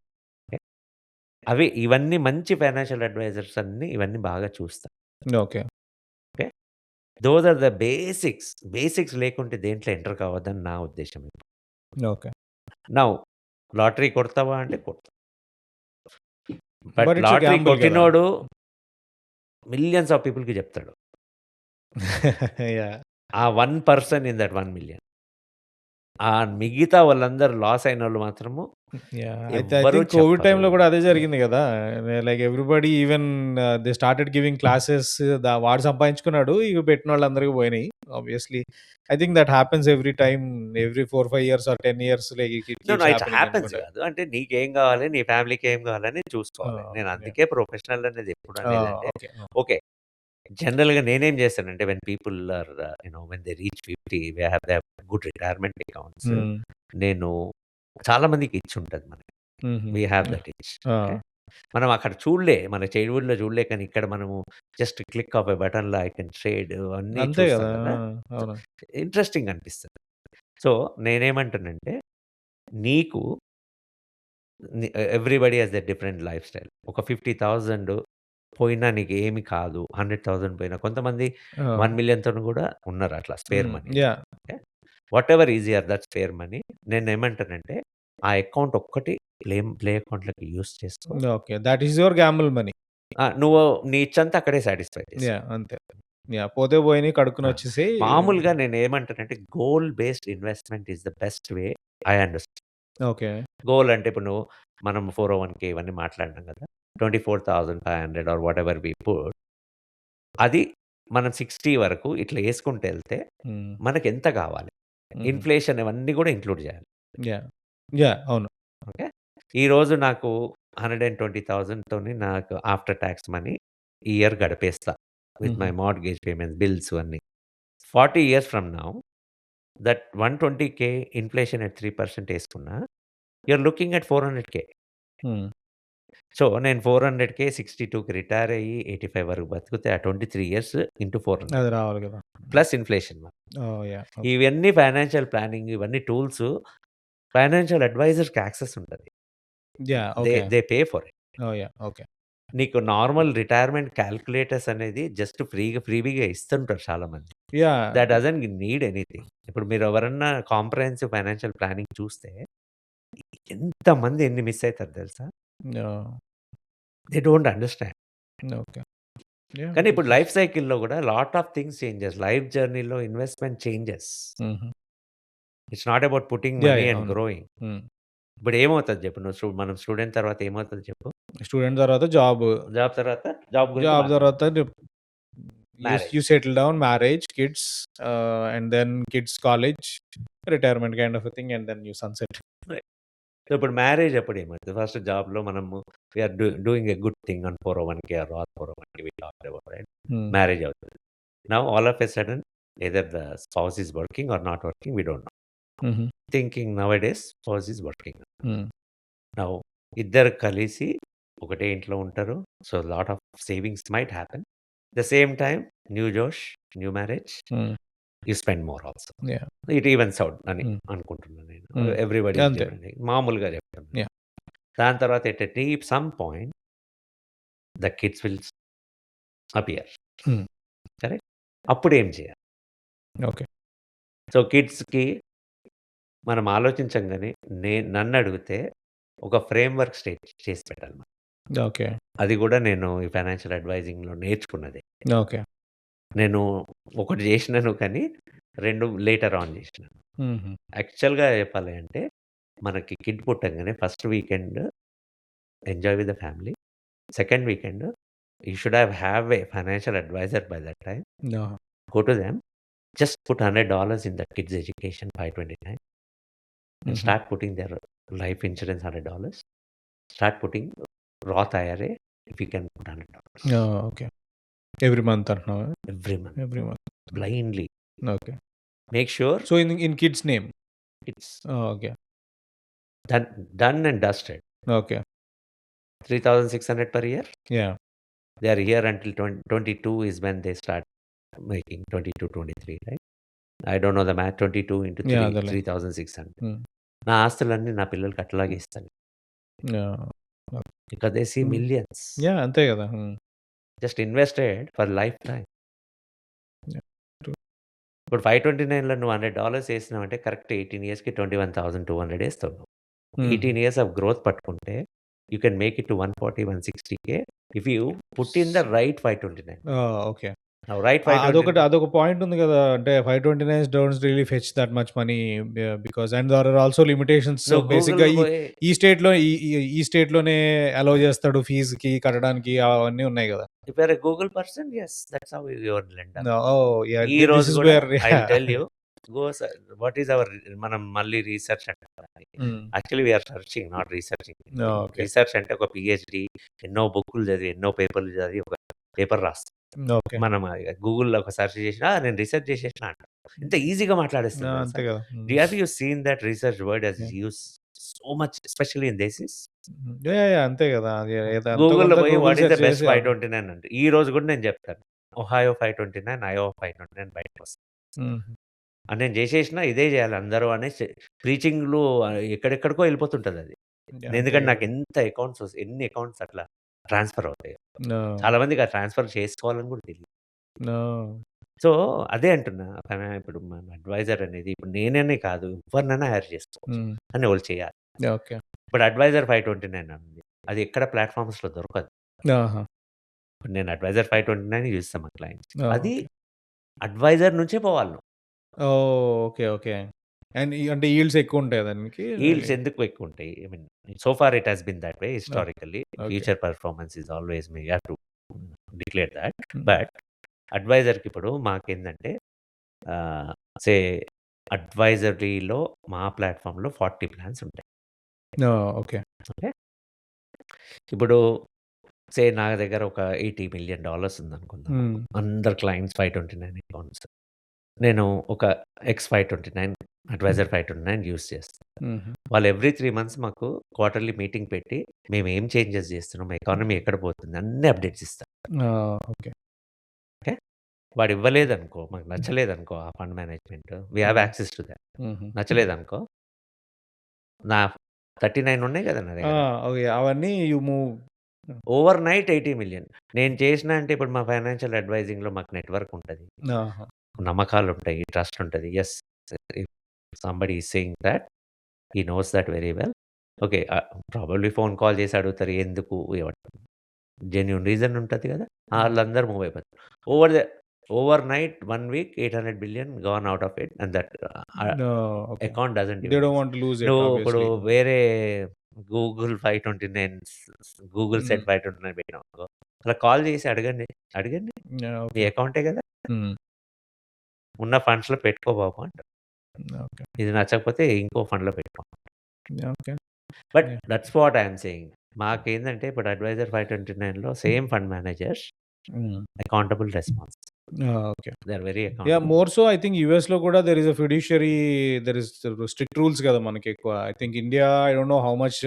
ఓకే. ఇవన్నీ మంచి ఫైనాన్షియల్ అడ్వైజర్స్ అన్నీ ఇవన్నీ బాగా చూస్తారు. Okay. Okay. Those are the basics. Basics లేకుంటే దేంట్లో ఎంటర్ కావద్దని నా ఉద్దేశ్యం. ఓకే. నౌ లాటరీ కొడతావా అంటే కొడతా. But but it's a lottery Gamble గదా! కొట్టినోడు మిలియన్స్ ఆఫ్ పీపుల్‌కి చెప్తాడు. యాహ్! ఆ 1 పర్సన్ ఇన్ దట్ 1,000,000. ఆ మిగతా వాళ్ళందరూ లాస్ అయినోళ్ళు మాత్రము యాహ్! అయితే ఐ ఎవ్వరు థింక్ కోవిడ్ చెప్పరు. టైమ్‌లో గూడా అదే జరిగింది గదా! Like everybody even they started giving classes వాడు సంపాదించుకున్నాడు. ఇగ పెట్టినోళ్ళందరికి పోయినాయి. Obviously I think that happens every time every 4, 5 years or 10 years like it no. Keeps it happening happens అనుకుంటా. గాదు. అంటే నీకేం గావాలి? నీ ఫ్యామిలీకి ఏం గావాలని ఆ! చూసుకోవాలి. నేను యాహ్! అందుకే ప్రొఫెషనల్ అనేది ఎప్పుడు ఆ! అనేదంటే ఓకే. ఓకే. జనరల్‌గా నేనేం చేస్తానంటే when people are when they reach 50 they have good retirement accounts. Hmm. నేను చాలా మందికి ఇచ్చుంటది మనకి. హుహు. వి హావ్ దట్ ఇచ్. ఆ! ఓకే. మనం అక్కడ చూడలే. మన చైల్డ్‌హుడ్‌లో చూడలే. కానీ ఇక్కడ మనము జస్ట్ క్లిక్ ఆఫ్ ఎ బటన్‌లో ఐ కెన్ ట్రేడ్ అన్నీ అంతే చూస్తాం గదా! గదా! ఆ! అవును. ఇంట్రెస్టింగ్ అనిపిస్తది. సో, నేనేమంటానంటే నీకు everybody has a different life style. ఒక 50,000 పోయినా నీకేమి కాదు. 100,000 పోయినా కొంతమంది ఆ! 1,000,000 తోని గూడా ఉన్నారు అట్లా స్పేర్ హ్మ్. Money. Yeah! Okay. Whatever easier that spare money నేనేమంటానంటే ఆ అకౌంట్ ఒక్కటి ప్లే అకౌంట్‌లకి యూజ్ చేసుకో. Okay. That is your Gamble money. నువ్వు నీ ఇచ్చంతా అక్కడే సాటిస్ఫై చేసుకో. యాహ్! అంతే. యాహ్! పోతే పోయినయి ఆ! కడుక్కొనొచ్చేసేయి. మామూలుగా నేనేమంటానంటే goal based investment is the best way I understand. Okay. Goal అంటే ఇప్పుడు మనం 401(కే) ఇవన్నీ మాట్లాడినాం కదా! 24,500 ఆర్ వాటెవర్ వి పుట్ అది మనం 60 వరకు ఇట్లా యేసుకుంటూ ఎళ్తే హ్మ్. మనకెంత గావాలి? హుహు. ఇన్‌ఫ్లేషన్ ఇవన్నీ గూడా ఇంక్లూడ్ జేయాలి. యాహ్! యాహ్! అవును. ఓకే. ఈరోజు నాకు 120,000 తోని నాకు ఆఫ్టర్ టాక్స్ మనీ ఈ ఇయర్ గడిపేస్తా. With uh-huh. My mortgage payments, bills అన్నీ. 40 years from now that 120,000 inflation at 3% యేసుకున్నా you are looking at 400,000. Hmm. So, నేను 400,000 62కి రిటైర్ అయ్యి 85 వరకు బతికితే ఆ 23 ఇయర్స్ ఇంటూ 400 అది రావాలి గదా! Plus inflation. Oh! Yeah! Okay. ఇవన్నీ ఫైనాన్షియల్ ప్లానింగ్ ఇవన్నీ టూల్స్ ఫైనాన్షియల్ అడ్వైజర్స్‌కి యాక్సెస్ ఉంటది. Yeah! They okay. They pay for it. Oh! Yeah! Okay. నీకు నార్మల్ రిటైర్మెంట్ కాలిక్యులేటర్స్ అనేది జస్ట్ ఫ్రీ‌గా ఇస్తుంటారు చాలామంది. Yeah! That doesn't need anything. ఇప్పుడు మీరు ఎవరన్నా కాంప్రహెన్సివ్ ఫైనాన్షియల్ ప్లానింగ్ చూస్తే ఎంతమంది ఎన్ని మిస్ అయితారు తెలుసా? Oh! They don't understand. Okay. Yeah! కానీ ఇప్పుడు దిస్ ఈస్ లైఫ్ సైకిల్‌లో గూడా lot of things changes. Life జర్నీలో investment changes. Uh-huh. It's not about putting yeah! Money yeah! And అవును. గ్రోయింగ్. హ్మ్. ఇప్పుడు ఏమవుతది జెప్పు? మనం స్టూడెంట్ తర్వాత ఏమవుతది చెప్పు? స్టూడెంట్ తర్వాత జాబ్. జాబ్ తర్వాత జాబ్ గురించి జాబ్ తర్వాత మాట్లాడుకుంటాం. You marriage. Settle down, marriage, kids and then kids college, retirement kind of a thing and then you sunset. Right. So, ఇప్పుడు మ్యారేజ్ అప్పుడు ఏమైతది? ఫస్ట్ జాబ్‌లో మనము we are doing a good thing on 401(కే) or all 401(కే) we talked about right? Hmm. Marriage అవుతది. Now all of a sudden either the spouse is working or not working we don't know. Uh-huh. Thinking nowadays spouse is working. Hmm. Now ఇద్దరు కలిసి ఒకటే ఇంట్లో ఉంటారు. So, lot of savings might happen. The same time new josh, new marriage, hmm. You spend more also. Yeah! It evens out అని hmm. అనుకుంటున్నాను నేను. Hmm. Everybody is అంతే. Different. మామూలుగా చెప్తున్నాను. యాహ్! దాని తర్వాత at a some point the kids will appear. Hmm. Correct? అప్పుడేం చేయాలి? ఓకే. సో, కిడ్స్‌కి మనం ఆలోచించంగానే నన్నడిగితే ఒక ఫ్రేమ్‌వర్క్ చేసి పెట్టాలి మనం. ఓకే. అది గూడా నేను ఈ ఫైనాన్షియల్ అడ్వైజింగ్‌లో నేర్చుకున్నదే. ఓకే. నేను ఒకటి జేసినాను కానీ 2 లేటర్ ఆన్ జేసినాను. హుహు. యాక్చువల్‌గా చెప్పాలి అంటే మనకి కిడ్ పుట్టంగానే first weekend enjoy with the family. Second weekend you should have a financial advisor by that time. ఆహా! Go to them. Just put $100 in that kids education 529 and హుహు. start putting their life insurance $100. Start putting Roth IRA if you can put $100 ఆ! Okay. Every month అంటున్నావా? every month every month. blindly. Okay. Make sure so, in kids name. it's okay. done and dusted. Okay. 3,600 per year. Yeah! They are here until 22 is when they start making 22, 23, right? I don't know the math. 22 into yeah! 3, అదేలే. 3,600. హ్మ్. నా ఆస్తులన్నీ నా పిల్లలకి అట్లాగే ఇస్తాను. Yeah! Because they see హ్మ్. millions. Yeah! అంతే గదా! హ్మ్. Just invested for lifetime. Yeah! True. ఇప్పుడు 529లో నువ్వు $100 ఏసినావంటే కరెక్ట్ 18 ఇయర్స్‌కి 21,200 ఏస్తావు నువ్వు. హుహు. 18 ఇయర్స్ ఆఫ్ గ్రోత్ పట్టుకుంటే you can make it to 140, 160K if you put in the right 529. ఆ! ఓకే. రైట్ 529 అదొకటి పాయింట్ ఉంది గదా! అంటే 529 don'ts really fetch that much money because and there are also limitations. నువ్వు బేసిక్‌గా గూగుల్‌లో పోయి ఈ స్టేట్‌లో ఈ స్టేట్‌లోనే అలౌ చేస్తాడు ఫీజ్‌కి కట్టడానికి అవన్నీ ఉన్నాయి గదా! If you are a Google person yes that's how you are lender. Oh! Yeah! ఈ దిస్ రోజు ఈస్ గూడా where I will yeah! Tell you what is our మనం మళ్ళీ రీసెర్చ్ అంటాం. Hmm. Actually we are searching not researching. Okay. Research అంటే ఒక PhD ఎన్నో బుక్కులు చదివి, ఎన్నో పేపర్‌లు చదివి ఒక పేపర్ రాస్తాం. ఓకే. మనం గూగుల్‌లో ఒక సెర్చ్ చేసినా నేను రిసర్చ్ చేసేసినా అంటాం. ఎంత ఈజీగా మాట్లాడేస్తాం ఆ! తెలుసా? అంతే గదా! హ్మ్. Have you seen that research word has yeah! Used so much especially in thesis? Yeah! అంతే గదా! అది ఏదో ఎంతో గూగుల్‌లో కొంత పోయి Google what is the search best చేసి 529 అంటే ఈ రోజు కూడా నేను చెప్తాను. ఒహాయో 529, ఐఓవా 529 బయటకొస్తాయి. హుహు. నేను చేసేసినా ఇదే చేయాలి అందరూ అనేసి ప్రీచింగ్‌లు ఎక్కడెక్కడికో వెళ్ళిపోతుంటదది. అంతే ఎందుకంటే గదా! నాకు ఎన్ని అకౌంట్స్ అట్లా ట్రాన్స్‌ఫర్ అవుతాయో. ఆ! చాలా మందికి ఆ ట్రాన్స్‌ఫర్ చేసుకోవాలని కూడా తెలీదు. ఆ! సో, అదే అంటున్నా. ఇప్పుడు మన అడ్వైజర్ అనేది ఇప్పుడు నేననే కాదు ఎవరినైనా హైర్ చేసుకోవచ్చు. హ్మ్. కానీ ఒకళ్ళు చేయాలి. ఓకే. ఇప్పుడు అడ్వైజర్ 529 ఉంది. అది ఎక్కడ ప్లాట్‌ఫార్మ్స్‌లో దొరకదు. ఆహా! ఇప్పుడు నేను అడ్వైజర్ 529 చూస్తా మా క్లయింట్స్‌కి. ఆ! అది ఓకే. అడ్వైజర్ నుంచే పోవాలి నువ్వు. ఓహ్! ఓకే. ఓకే. అండ్ అంటే ఈల్డ్స్ ఎక్కువుంటాయా దానికి? ఈల్డ్స్ ఎందుకు ఎక్కువుంటాయి? I mean so far it has been that way ah! Historically. Okay. Future performance is always we have to declare that. Hmm. But అడ్వైజర్‌కి ఇప్పుడు మాకేందంటే ఆహ్, సే అడ్వైజరీలో మా ప్లాట్‌ఫార్మ్‌లో 40 ప్లాన్స్ ఉంటాయి. ఆ! ఓకే. ఓకే. ఇప్పుడు నా దగ్గర ఒక $80,000,000 ఉందనుకుందాం. హ్మ్. అందరు క్లయింట్స్ 529 అకౌంట్స్. నేను ఒక X529 అడ్వైజర్ 529 యూజ్ చేస్తా. హుహు. వాళ్ళు ఎవ్రీ 3 మంత్స్ మాకు క్వార్టర్లీ మీటింగ్ పెట్టి మేమేం చేంజెస్ చేస్తున్నాం, ఎకానమీ ఎక్కడ పోతుంది అన్నీ అప్డేట్స్ ఇస్తారు. ఆ! ఓకే. ఓకే. వాడు ఇవ్వలేదనుకో, మాకు నచ్చలేదనుకో ఆ ఫండ్ మేనేజ్‌మెంట్ వి హావ్ హ్మ్. Access to thought. హుహు. నచ్చలేదనుకో నా 39 ఉన్నాయి కదా నా ఆ! దగ్గర. ఓకే. అవన్నీ యూ మూవ్. ఓవర్‌నైట్ 80,000,000 నేను చేసినా అంటే ఇప్పుడు మా ఫైనాన్షియల్ అడ్వైజింగ్‌లో మాకు నెట్వర్క్ ఉంటది. ఆహా! నమ్మకాలుంటాయి. ట్రస్ట్ ఉంటది. Yes. If somebody is saying that he nose that very well. Okay. Probably phone call చేసి అడుగుతారు. ఎందుకు? జెన్యూన్ రీజన్ ఉంటది కదా! హ్మ్. ఆళ్ళందరూ మూవ్ అయిపోతారు. Over the overnight 1 week 800,000,000,000 gone out of it and that oh! Okay. Account doesn't they even don't exist. Want to lose it నువ్వు ఇప్పుడు obviously. వేరే గూగుల్ 529 గూగుల్ హ్మ్. సెట్ 529 పెట్టినావనుకో అలా కాల్ చేసి అడగండి. అడగండి. యాహ్! నీ ఓకే. అకౌంటే కదా! హ్మ్. ఉన్న ఫండ్స్‌లో పెట్టుకో బాబు అంటారు. ఓకే. ఇది నచ్చకపోతే ఇంకో ఫండ్‌లో పెట్టుకో. Okay. But yeah! That's what I am saying. మాకేందంటే ఇప్పుడు అడ్వైజర్ 529లో same fund managers accountable response. Okay. They are very yeah! Accountable. More so I think యూఎస్‌లో కూడా there is a fiduciary there is strict rules కదా మనకెక్కువ. I think India I don't know how much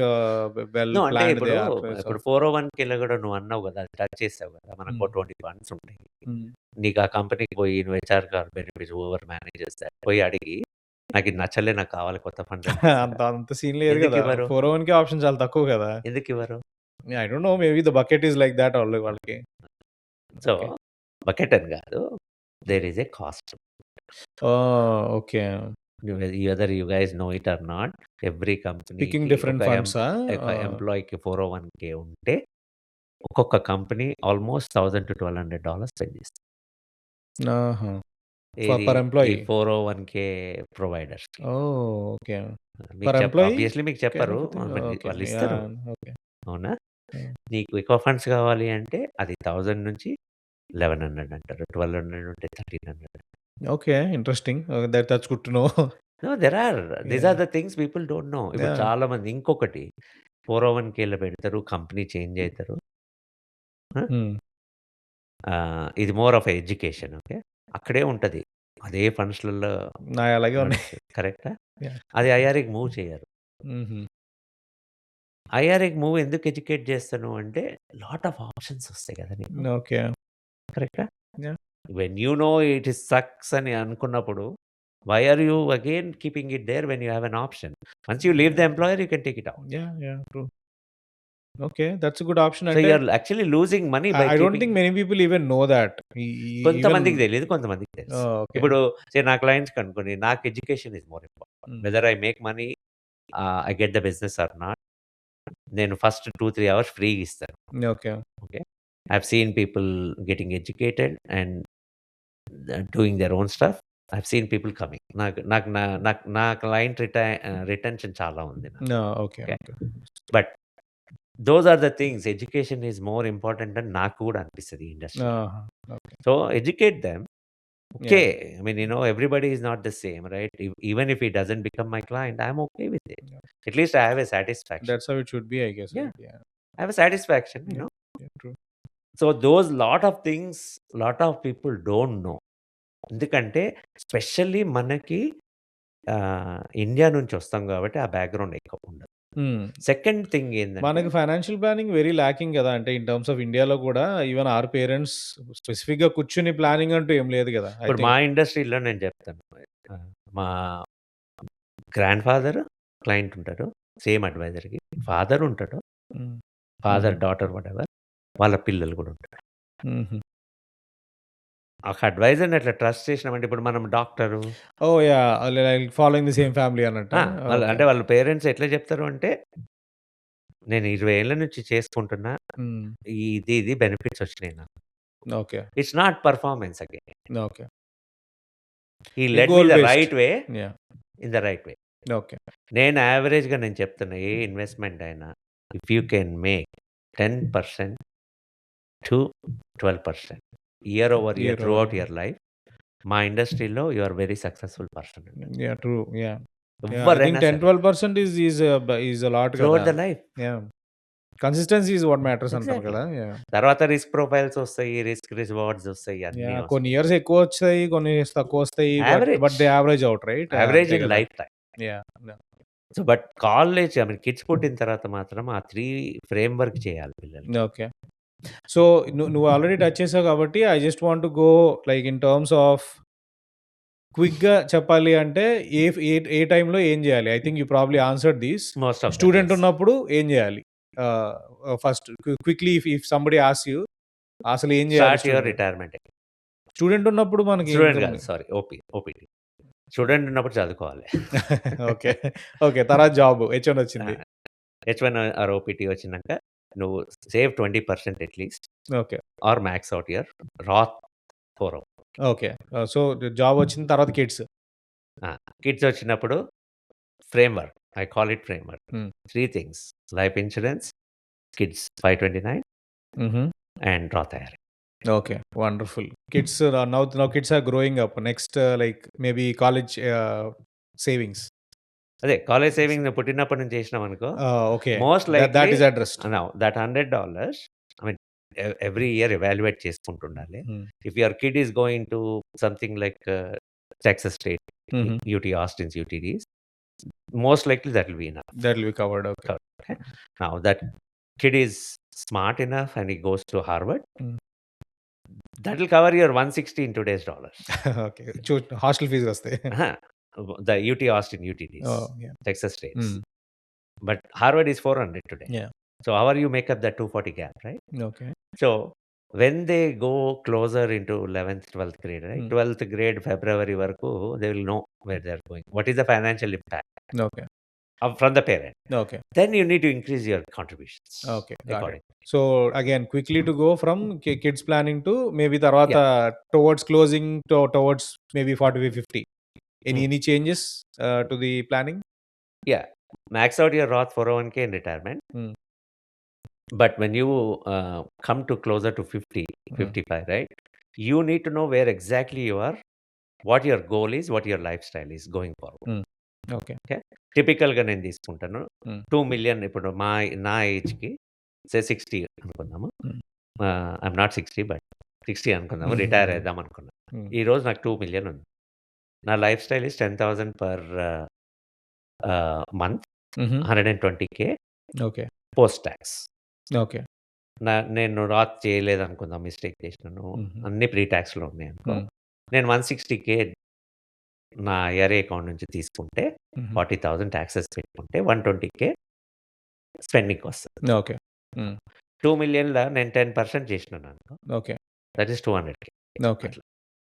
well no అంటే planned they ఇప్పుడు, are. ఇప్పుడు 401(k)లో కూడా నువ్వు అన్నావు కదా! అది టచ్ చేసావు కదా! మనకు హ్మ్. 20 ఫండ్స్ ఉంటాయి. హ్మ్. నీకు ఆ కంపెనీకి పోయి నువ్వు హెచ్ఆర్ బెనిఫిట్స్ ఓవర్ మేనేజర్స్ పోయి అడిగి నాకు ఇది నచ్చలే నాకు కావాలి కొత్త ఫండ్స్ అని అంత ఇస్తారా? అంత సీన్ లేదు ఎందుకు కదా! ఇవ్వరు? 401కే ఆప్షన్ చాలా తక్కువ కదా! ఎందుకు ఇవ్వరు? I don't know maybe the bucket is like that వాళ్ళకి. So okay. బకెట్ అని కాదు. There is a cost. Okay. Whether you guys know it or not every picking కంపెనీకి డిఫరెంట్ ఫండ్సా? ఒక ఎంప్లాయీకి 401(k) ఉంటే ఒక్కొక్క కంపెనీ ఆల్మోస్ట్ $1000 to $1200 స్పెండ్ చేస్తుంది. ఆహా! ఏది పర్ ఈ ఎంప్లాయీ. 401(k) ప్రొవైడర్స్‌కి. ఓకే. మీకు పర్ ఎంప్లాయీ ఆబ్వియస్లీ మీకు చెప్పరు. Kind of thing. ఓకే. వాళ్ళు ఇస్తారు. ఓకే. అవునా? యాహ్! నీకు ఎక్కువ ఫండ్స్ కావాలి అంటే అది 1000 నుంచి 1100 అంటారు. 1200 ఉంటే 1300. Okay. Interesting. That's good to know. No there are these yeah! Are the things people don't know. ఇప్పుడు యాహ్! చాలా మంది ఇంకొకటి 401(k)లో పెడతారు. కంపెనీ చేంజ్ అయితారు. ఆ! హ్మ్. ఇది మోర్ ఆఫ్ ఎడ్యుకేషన్. ఓకే. అక్కడే ఉంటది. అదే ఫండ్స్‌లలో నాయి అలాగే ఉన్నాయి. నడుస్తది. కరెక్టా? యాహ్! అది ఐఆర్‌ఏకి మూవ్ చేయరు. హుహు. ఐఆర్‌ఏకి మూవ్ ఎందుకు ఎడ్యుకేట్ చేస్తాను అంటే లాట్ ఆఫ్ ఆప్షన్స్ వస్తాయి కదా నీకు. ఓకే. కరెక్టా? Yeah! When you know it is sucks అని అనుకున్నప్పుడు why are you again keeping it there when you have an option. Once you leave the employer you can take it out. Yeah! True. Okay. That's a good option. So అంటే you are actually losing money by I don't keeping. Think many people even know that. Even కొంతమందికి తెలీదు. కొంతమందికి తెలుసు. Okay. ఇప్పుడు నా క్లయింట్స్‌కి అనుకోండి నాకు education is more important. హ్మ్. Weather I make money I get the business are not. నేను ఫస్ట్ 2, 3 అవర్స్ ఫ్రీగా ఇస్తాను. Okay. Okay. I have seen people getting educated and doing their own stuff. I have seen people coming. నాకు నాకు నా నాకు నా client retention చాలా ఉంది నాకు. Okay. Okay. Okay. But those are the things education is more important అని నాకు కూడా అనిపిస్తది ఈ ఇండస్ట్రీలో. ఆహా! Okay. So educate them. Yeah! Okay. I mean, everybody is not the same, right? Even if he doesn't become my client, I'm okay with it. At least I have a satisfaction. That's how it should be I guess. Yeah, yeah! I have a satisfaction, yeah! True. So those lot of things, lot of people don't know. ఎందుకంటే specially మనకి India నుంచి వస్తాం కాబట్టి ఆ background ఎక్కువ ఉండదు. హ్మ్. Second thing ఏందంటే మనకి ఫైనాన్షియల్ ప్లానింగ్ వెరీ ల్యాకింగ్ గదా! అంటే ఇన్ టర్మ్స్ ఆఫ్ ఇండియాలో గూడా ఈవెన్ ఆర్ పేరెంట్స్ స్పెసిఫిక్‌గా కూర్చొని ప్లానింగ్ అంటూ ఏం లేదు గదా! ఐ ఇప్పుడు మా థింక్. ఇండస్ట్రీలో నేను చెప్తాను. మా గ్రాండ్ ఫాదర్ క్లయింట్ ఉంటాడు. సేమ్ అడ్వైజర్‌కి. ఫాదర్ ఉంటాడు. హ్మ్. Father, daughter whatever. వాళ్ళ పిల్లలు గూడా ఉంటారు. హుహు. ఒక అడ్వైజర్‌ని అట్లా ట్రస్ట్ చేసినామంటే ఇప్పుడు మనం doctor oh! Yeah! Like following the same family అన్నట్టా? ఓకే. వాళ్ళ పేరెంట్స్ ఎట్లా చెప్తారు అంటే, నేను 20 ఏళ్ల నుంచి చేసుకుంటున్నా. హ్మ్. ఇది బెనిఫిట్స్ వచ్చినాయి నాకు. Okay. It's not performance again. Okay. He a led me goal the based. Right way, yeah! In the right way. Okay. నేను యావరేజ్‌గా నేను చెప్తున్నా ఏ ఇన్వెస్ట్‌మెంట్ అయినా if you can make 10% to 12% year over year throughout your life మా ఇండస్ట్రీలో you are very successful person అండి. Yeah! True. Yeah! I think ఎవ్వరైనా 10, సరే 12% ఈజ్ ఎ లాట్ త్రూ గదా! Out the life. Yeah! Consistency is what matters అంటారు exactly. కదా! Yeah! తర్వాత risk profiles వస్తాయి. రివార్డ్స్ వస్తాయి. అన్నీ యాహ్! కొన్ని వస్తాయి. ఇయర్స్ ఎక్కువొస్తాయి. కొన్ని ఇయర్స్ తక్కువొస్తాయి. But average. They average out right? Average అంతే ఇన్ గదా! Lifetime. Yeah! Yeah! So, but college kids పుట్టిన తర్వాత మాత్రం ఆ 3 ఫ్రేమ్ వర్క్ చేయాలి పిల్లలకి. ఓకే. సో, నువ్వు ఆల్రెడీ టచ్ చేసావు కాబట్టి I just want to go like in terms of క్విక్‌గా చెప్పాలి అంటే ఏ ఏ ఏ టైంలో ఏం జేయాలి? I think you probably answered this. Most of them student yes. ఉన్నప్పుడు ఏం జేయాలి? First quickly if somebody asks you అసలు ఏం జేయాలి start your student? Retirement. Student ఉన్నప్పుడు మనకి స్టూడెంట్ ఇన్‌కమ్. కాదు సారీ ఓపీటీ. స్టూడెంట్ ఉన్నప్పుడు చదువుకోవాలి. ఓకే. ఓకే. తర్వాత జాబ్ హెచ్1 వచ్చింది. హెచ్1 ఆర్ ఓపీటీ వచ్చినాక నువ్వు save 20% at least okay. Or max out your Roth 4 okay. So, job వచ్చిన తర్వాత కిడ్స్. కిడ్స్ వచ్చినప్పుడు framework. I call it framework. Hmm. 3 things life insurance, kids 529 uh-huh. And Roth IRA. Okay. Wonderful. Kids now kids are growing up. Next like maybe college savings. అదే college saving నువ్వు పుట్టినప్పటి నుంచి చేసినావనుకో okay. Most that likely is addressed. Now that $100 I mean every year evaluate చేసుకుంటుండాలి. Hmm. If your kid is going to something like Texas state, uh-huh. UT Austin's, UTDs, most likely that will be enough. That will be covered. Okay. Covered, okay? Now that kid is smart enough and he goes to Harvard, హ్మ్. that will cover your 160 in today's dollars. Okay. Hostel ఫీజులొస్తాయి. Uh-huh. The UT Austin, UTDs, oh! Yeah! Texas states. Hmm. But Harvard is 400 today. Yeah! So how are you make up that 240 gap, right? Okay. So when they go closer into 11th, 12th grade, right? Hmm. 12th grade February వరకు they will know where they are going. What is the financial impact okay. from the parent? Okay. Then you need to increase your contributions okay. Got it. accordingly. So again quickly to go from kids planning to maybe తర్వాత towards closing towards maybe 40-50. Any changes to the planning? Yeah, max out your Roth 401k in retirement. Hmm. But when you come to closer to 50, 55, right? You need to know where exactly you are, what your goal is, what your lifestyle is going forward. Okay. టిపికల్‌గా నేను తీసుకుంటాను. Hmm. 2 million ఇప్పుడు నా ఏజ్‌కి 60 అనుకుందాము. Hmm. I'm not 60 but 60 అనుకుందాము. Retire అయిద్దాం అనుకున్నాను. Hmm. ఈరోజు నాకు 2 మిలియన్ ఉంది. నా life style is 10,000 per month, హుహు. 120K okay. Post talks. Okay. నేను రాత్ చేయలేదనుకుందాం, మిస్టేక్ చేసినాను. హుహు. అన్నీ ప్రీ టాక్స్‌లో ఉన్నాయనుకో. హ్మ్. నేను 160K నా ఐఆర్ఏ అకౌంట్ నుంచి తీసుకుంటే, హుహు. 40,000 టాక్సెస్ పెట్టుకుంటే 120K స్పెండింగ్‌కొస్తది. ఓకే. హ్మ్. 2 మిలియన్‌ల నేను 10% చేసినాననుకో. Okay. That is 200K. Okay. అట్లా.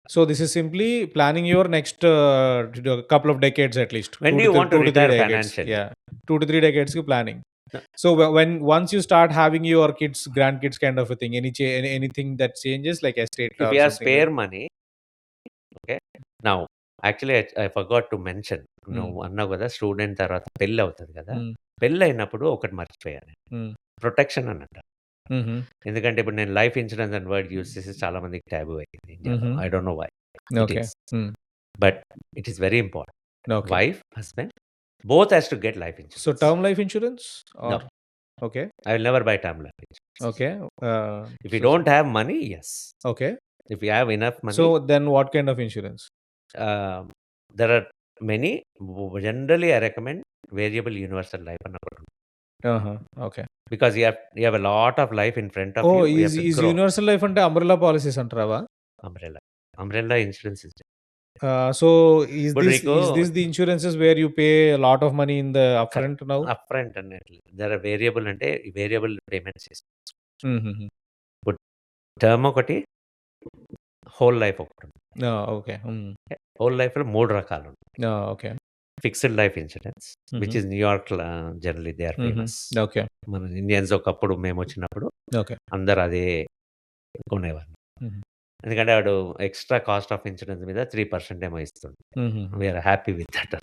So this is simply planning your next couple of decades at least. When do you want to retire financially? Yeah! 2-3 డెకేడ్స్‌కి planning. No. So once you start having your kids, grandkids kind of a thing, anything that changes like estate If or you have something spare like money, okay. Now, actually I forgot to mention. నువ్వు అన్నావు కదా, student తర్వాత పెళ్లి అవుతది కదా. హ్మ్. పెళ్లయినప్పుడు ఒకటి మర్చిపోయాను. హ్మ్. ప్రొటెక్షన్ అని అంటారు. హుహు. ఎందుకంటే ఇప్పుడు నేను లైఫ్ ఇన్స్యూరెన్స్ అనే వర్డ్ యూజ్ చేసి చాలా మందికి టాబూ అయింది ఇండియాలో. హుహు. I don't know why. It okay. is. Hmm. But it is very important. Okay. Wife, husband, both has to get life insurance. So term life insurance or No. okay. I will never buy term life insurance. Okay. If you don't have money, yes. Okay. If you have enough money, So then what kind of insurance? there are many. Generally, I recommend variable universal life and Uh-huh. Okay. because you have a lot of life in front of you. You have to is grow. universal life అంటే umbrella policies అంటారావా? Umbrella insurance is So is But Rico, this the insurances where you pay a lot of money in the upfront now? upfront అన్నట్లు. There are variable అంటే variable payments చేస్తాం. హుహుహు. Term ఒకటి, whole life ఒకటి. Okay. Hmm. Whole లైఫ్‌లో 3 రకాలు. Okay. Fixed life insurance which is New York generally they are famous. Okay. మన Indians ఒకప్పుడు మేము వచ్చినప్పుడు ఓకే. అందరూ అదే కొనేవాళ్ళు. హుహు. ఎందుకంటే వాడు ఎక్స్ట్రా కాస్ట్ ఆఫ్ ఇన్సూరెన్స్ మీద 3% ఏమో ఇస్తుండే. హుహు. We are happy with that.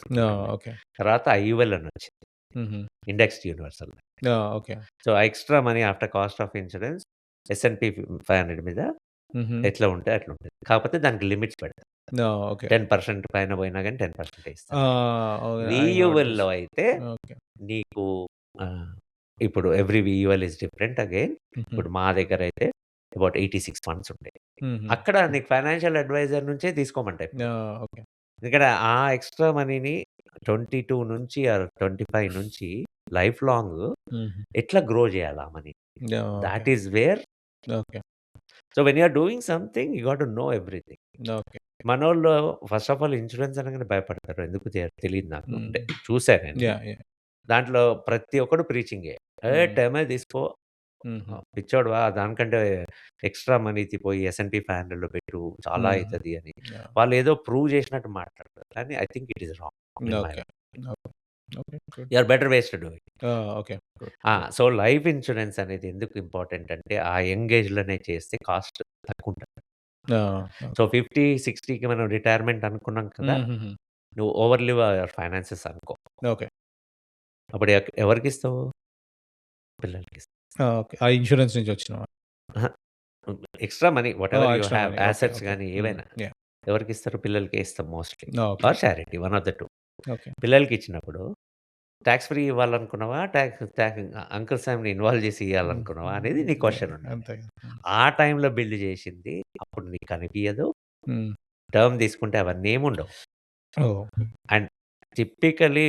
Okay. తర్వాత ఐయుఎల్ అని వచ్చింది, హుహు. Indexed universal. Okay. So extra money after cost of insurance S&P 500 మీద హుహు. ఎట్లా ఉంటే అట్లా ఉంటుంది. కాకపోతే దానికి లిమిట్స్ పెడతారు. ఓకే. 10% పైన పోయినా గానీ 10% ఇస్తారు. I got వీయుఎల్‌లో this. అయితే ఓకే. నీకు ఇప్పుడు ఎవ్రీ వీయుఎల్ ఈస్ డిఫరెంట్ అగైన్. ఇప్పుడు మా దగ్గర అయితే అబౌట్ 86 ఫండ్స్ ఉంటాయి. హుహు. అక్కడ నీకు ఫైనాన్షియల్ అడ్వైజర్ నుంచే తీసుకోమంటాయి. ఓకే. ఎందుకంటే ఆ ఎక్స్ట్రా మనీని 22 నుంచి ఆర్ 25 నుంచి లైఫ్ లాంగ్ హుహు. ఎట్లా గ్రో చేయాలి ఆ money. That is where. Okay. So when you are doing something you got to know everything. Okay. మనోళ్ళు ఫస్ట్ ఆఫ్ ఆల్ ఇన్సూరెన్స్ అనగానే భయపడతారు. ఎందుకు తెలీదు నాకు. Hmm. అంటే చూసా నేను. యాహ్! దాంట్లో ప్రతి ఒక్కడు ప్రీచింగే. టర్మే తీసుకో, హుహు. పిచ్చోడువా దానికంటే ఎక్స్ట్రా మనీ పోయి S&P 500లో పెట్టు చాలా అవుతది అని. యాహ్! వాళ్ళు ఏదో ప్రూవ్ చేసినట్టు మాట్లాడతారు. కానీ I think it is wrong. Okay. Okay. Good. They are better ways to do it. Okay. Good. So life insurance అనేది ఎందుకు ఇంపార్టెంట్ అంటే ఆ యంగ్ ఏజ్‌లోనే చేస్తే కాస్ట్ తక్కువ ఉంటుంది. సో 50, 60కి మనం రిటైర్మెంట్ అనుకున్నాం కదా. హుహుహు. నువ్వు ఓవర్ లివ్ యువర్ ఫైనాన్సెస్ అనుకో. ఓకే. అప్పుడు ఎవరికిస్తావు? పిల్లలకిస్తావు. ఓకే. ఆ ఇన్స్యూరెన్స్ నుంచి వచ్చినవా? Extra money whatever you extra have, money. Assets okay. గానీ ఏవైనా యాహ్! ఎవరికిస్తారు? పిల్లలకే ఇస్తాం mostly. Okay. Or charity, one of the 2. Okay. పిల్లలకి ఇచ్చినప్పుడు టాక్స్ ఫ్రీ ఇవ్వాలనుకున్నావా? అంకుల్ సామ్‌ని ఇన్వాల్వ్ చేసి హ్మ్. ఇయ్యాలనుకున్నావా? అనేది నీ క్వెషన్ ఉండాలి. అంతే. హ్మ్. ఆ టైంలో బిల్డ్ చేసింది అప్పుడు నీకు కనిపియదు. హ్మ్. టర్మ్ తీసుకుంటే అవన్నీ ఏముండవు. Oh! And typically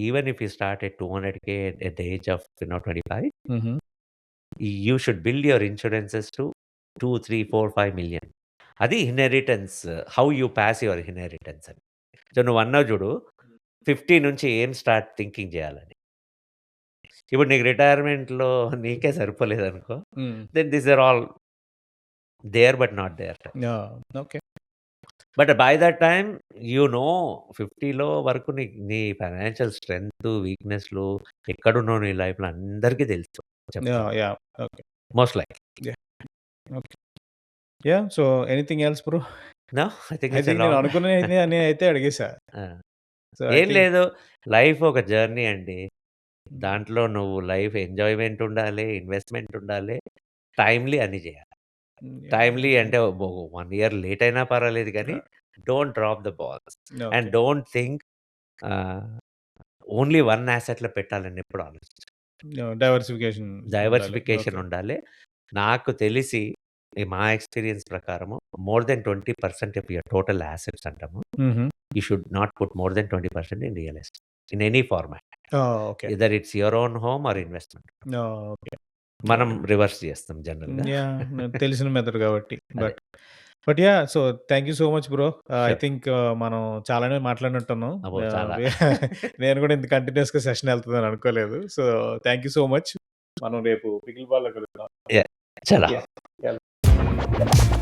even if you start at 200K at the age of 25, హుహు. You should build your insurances to 2, 3, 4, 5 million. అది inheritance. How you pass your inheritance అని. సో, నువ్వన్నావు చూడు 50 నుంచి ఏం స్టార్ట్ థింకింగ్ చేయాలని. ఇప్పుడు నీకు రిటైర్మెంట్‌లో నీకే సరిపోలేదనుకో, hmm. Then these are all there but not there. Yeah! Okay. But by that time you know 50లో వరకు నీ ఫైనాన్షియల్ స్ట్రెంగ్త్, వీక్‌నెస్‌లు ఎక్కడున్నావు నీ లైఫ్‌లో అందరికీ తెలుసు చెప్తాను. Yeah! Okay. Most like. Yeah! Okay. Yeah! So, anything else bro? No I think I it's a think నేను లాంగ్ అనుకున్నయన్ని నేనైతే అడిగేసా. ఆ! సో, ఐ ఏం థింక్ లేదు. లైఫ్ ఒక జర్నీ అండి. దాంట్లో నువ్వు లైఫ్ ఎంజాయ్‌మెంట్ ఉండాలి, ఇన్వెస్ట్‌మెంట్ ఉండాలి, టైమ్‌లీ అన్నీ చేయాలి. టైమ్‌లీ అంటే 1 ఇయర్ లేట్ అయినా పర్వాలేదు గానీ, don't drop the balls. And okay. Don't think ఆహ్, ఓన్లీ వన్ యాసెట్‌లో పెట్టాలని ఎప్పుడు ఆలోచించకు. డైవర్సిఫికేషన్ ఉండాలి. Diversification okay. ఉండాలి. నాకు తెలిసి మా ఎక్స్‌పీరియన్స్ ప్రకారము more than 20% of your total assets అంటాము. హుహు. You should not put more than 20% in real estate. In any format. Okay. Either it's your own home or investment. Okay. మనం okay. Reverse చేస్తాం జనరల్‌గా. యాహ్! తెలిసిన method గాబట్టి. అదే. But yeah! So, thank you so much bro. I sure. Think మనం చాలానే మాట్లాడినట్టున్నాం. అబ్బో! చాలా. నేను గూడా ఇంత కంటిన్యూయస్‌గా సెషన్ ఎళ్తదని అనుకోలేదు. So, thank you so much. మనం రేపు పికిల్ బాల్‌లో కలుద్దాం. యాహ్! చలో. యాహ్!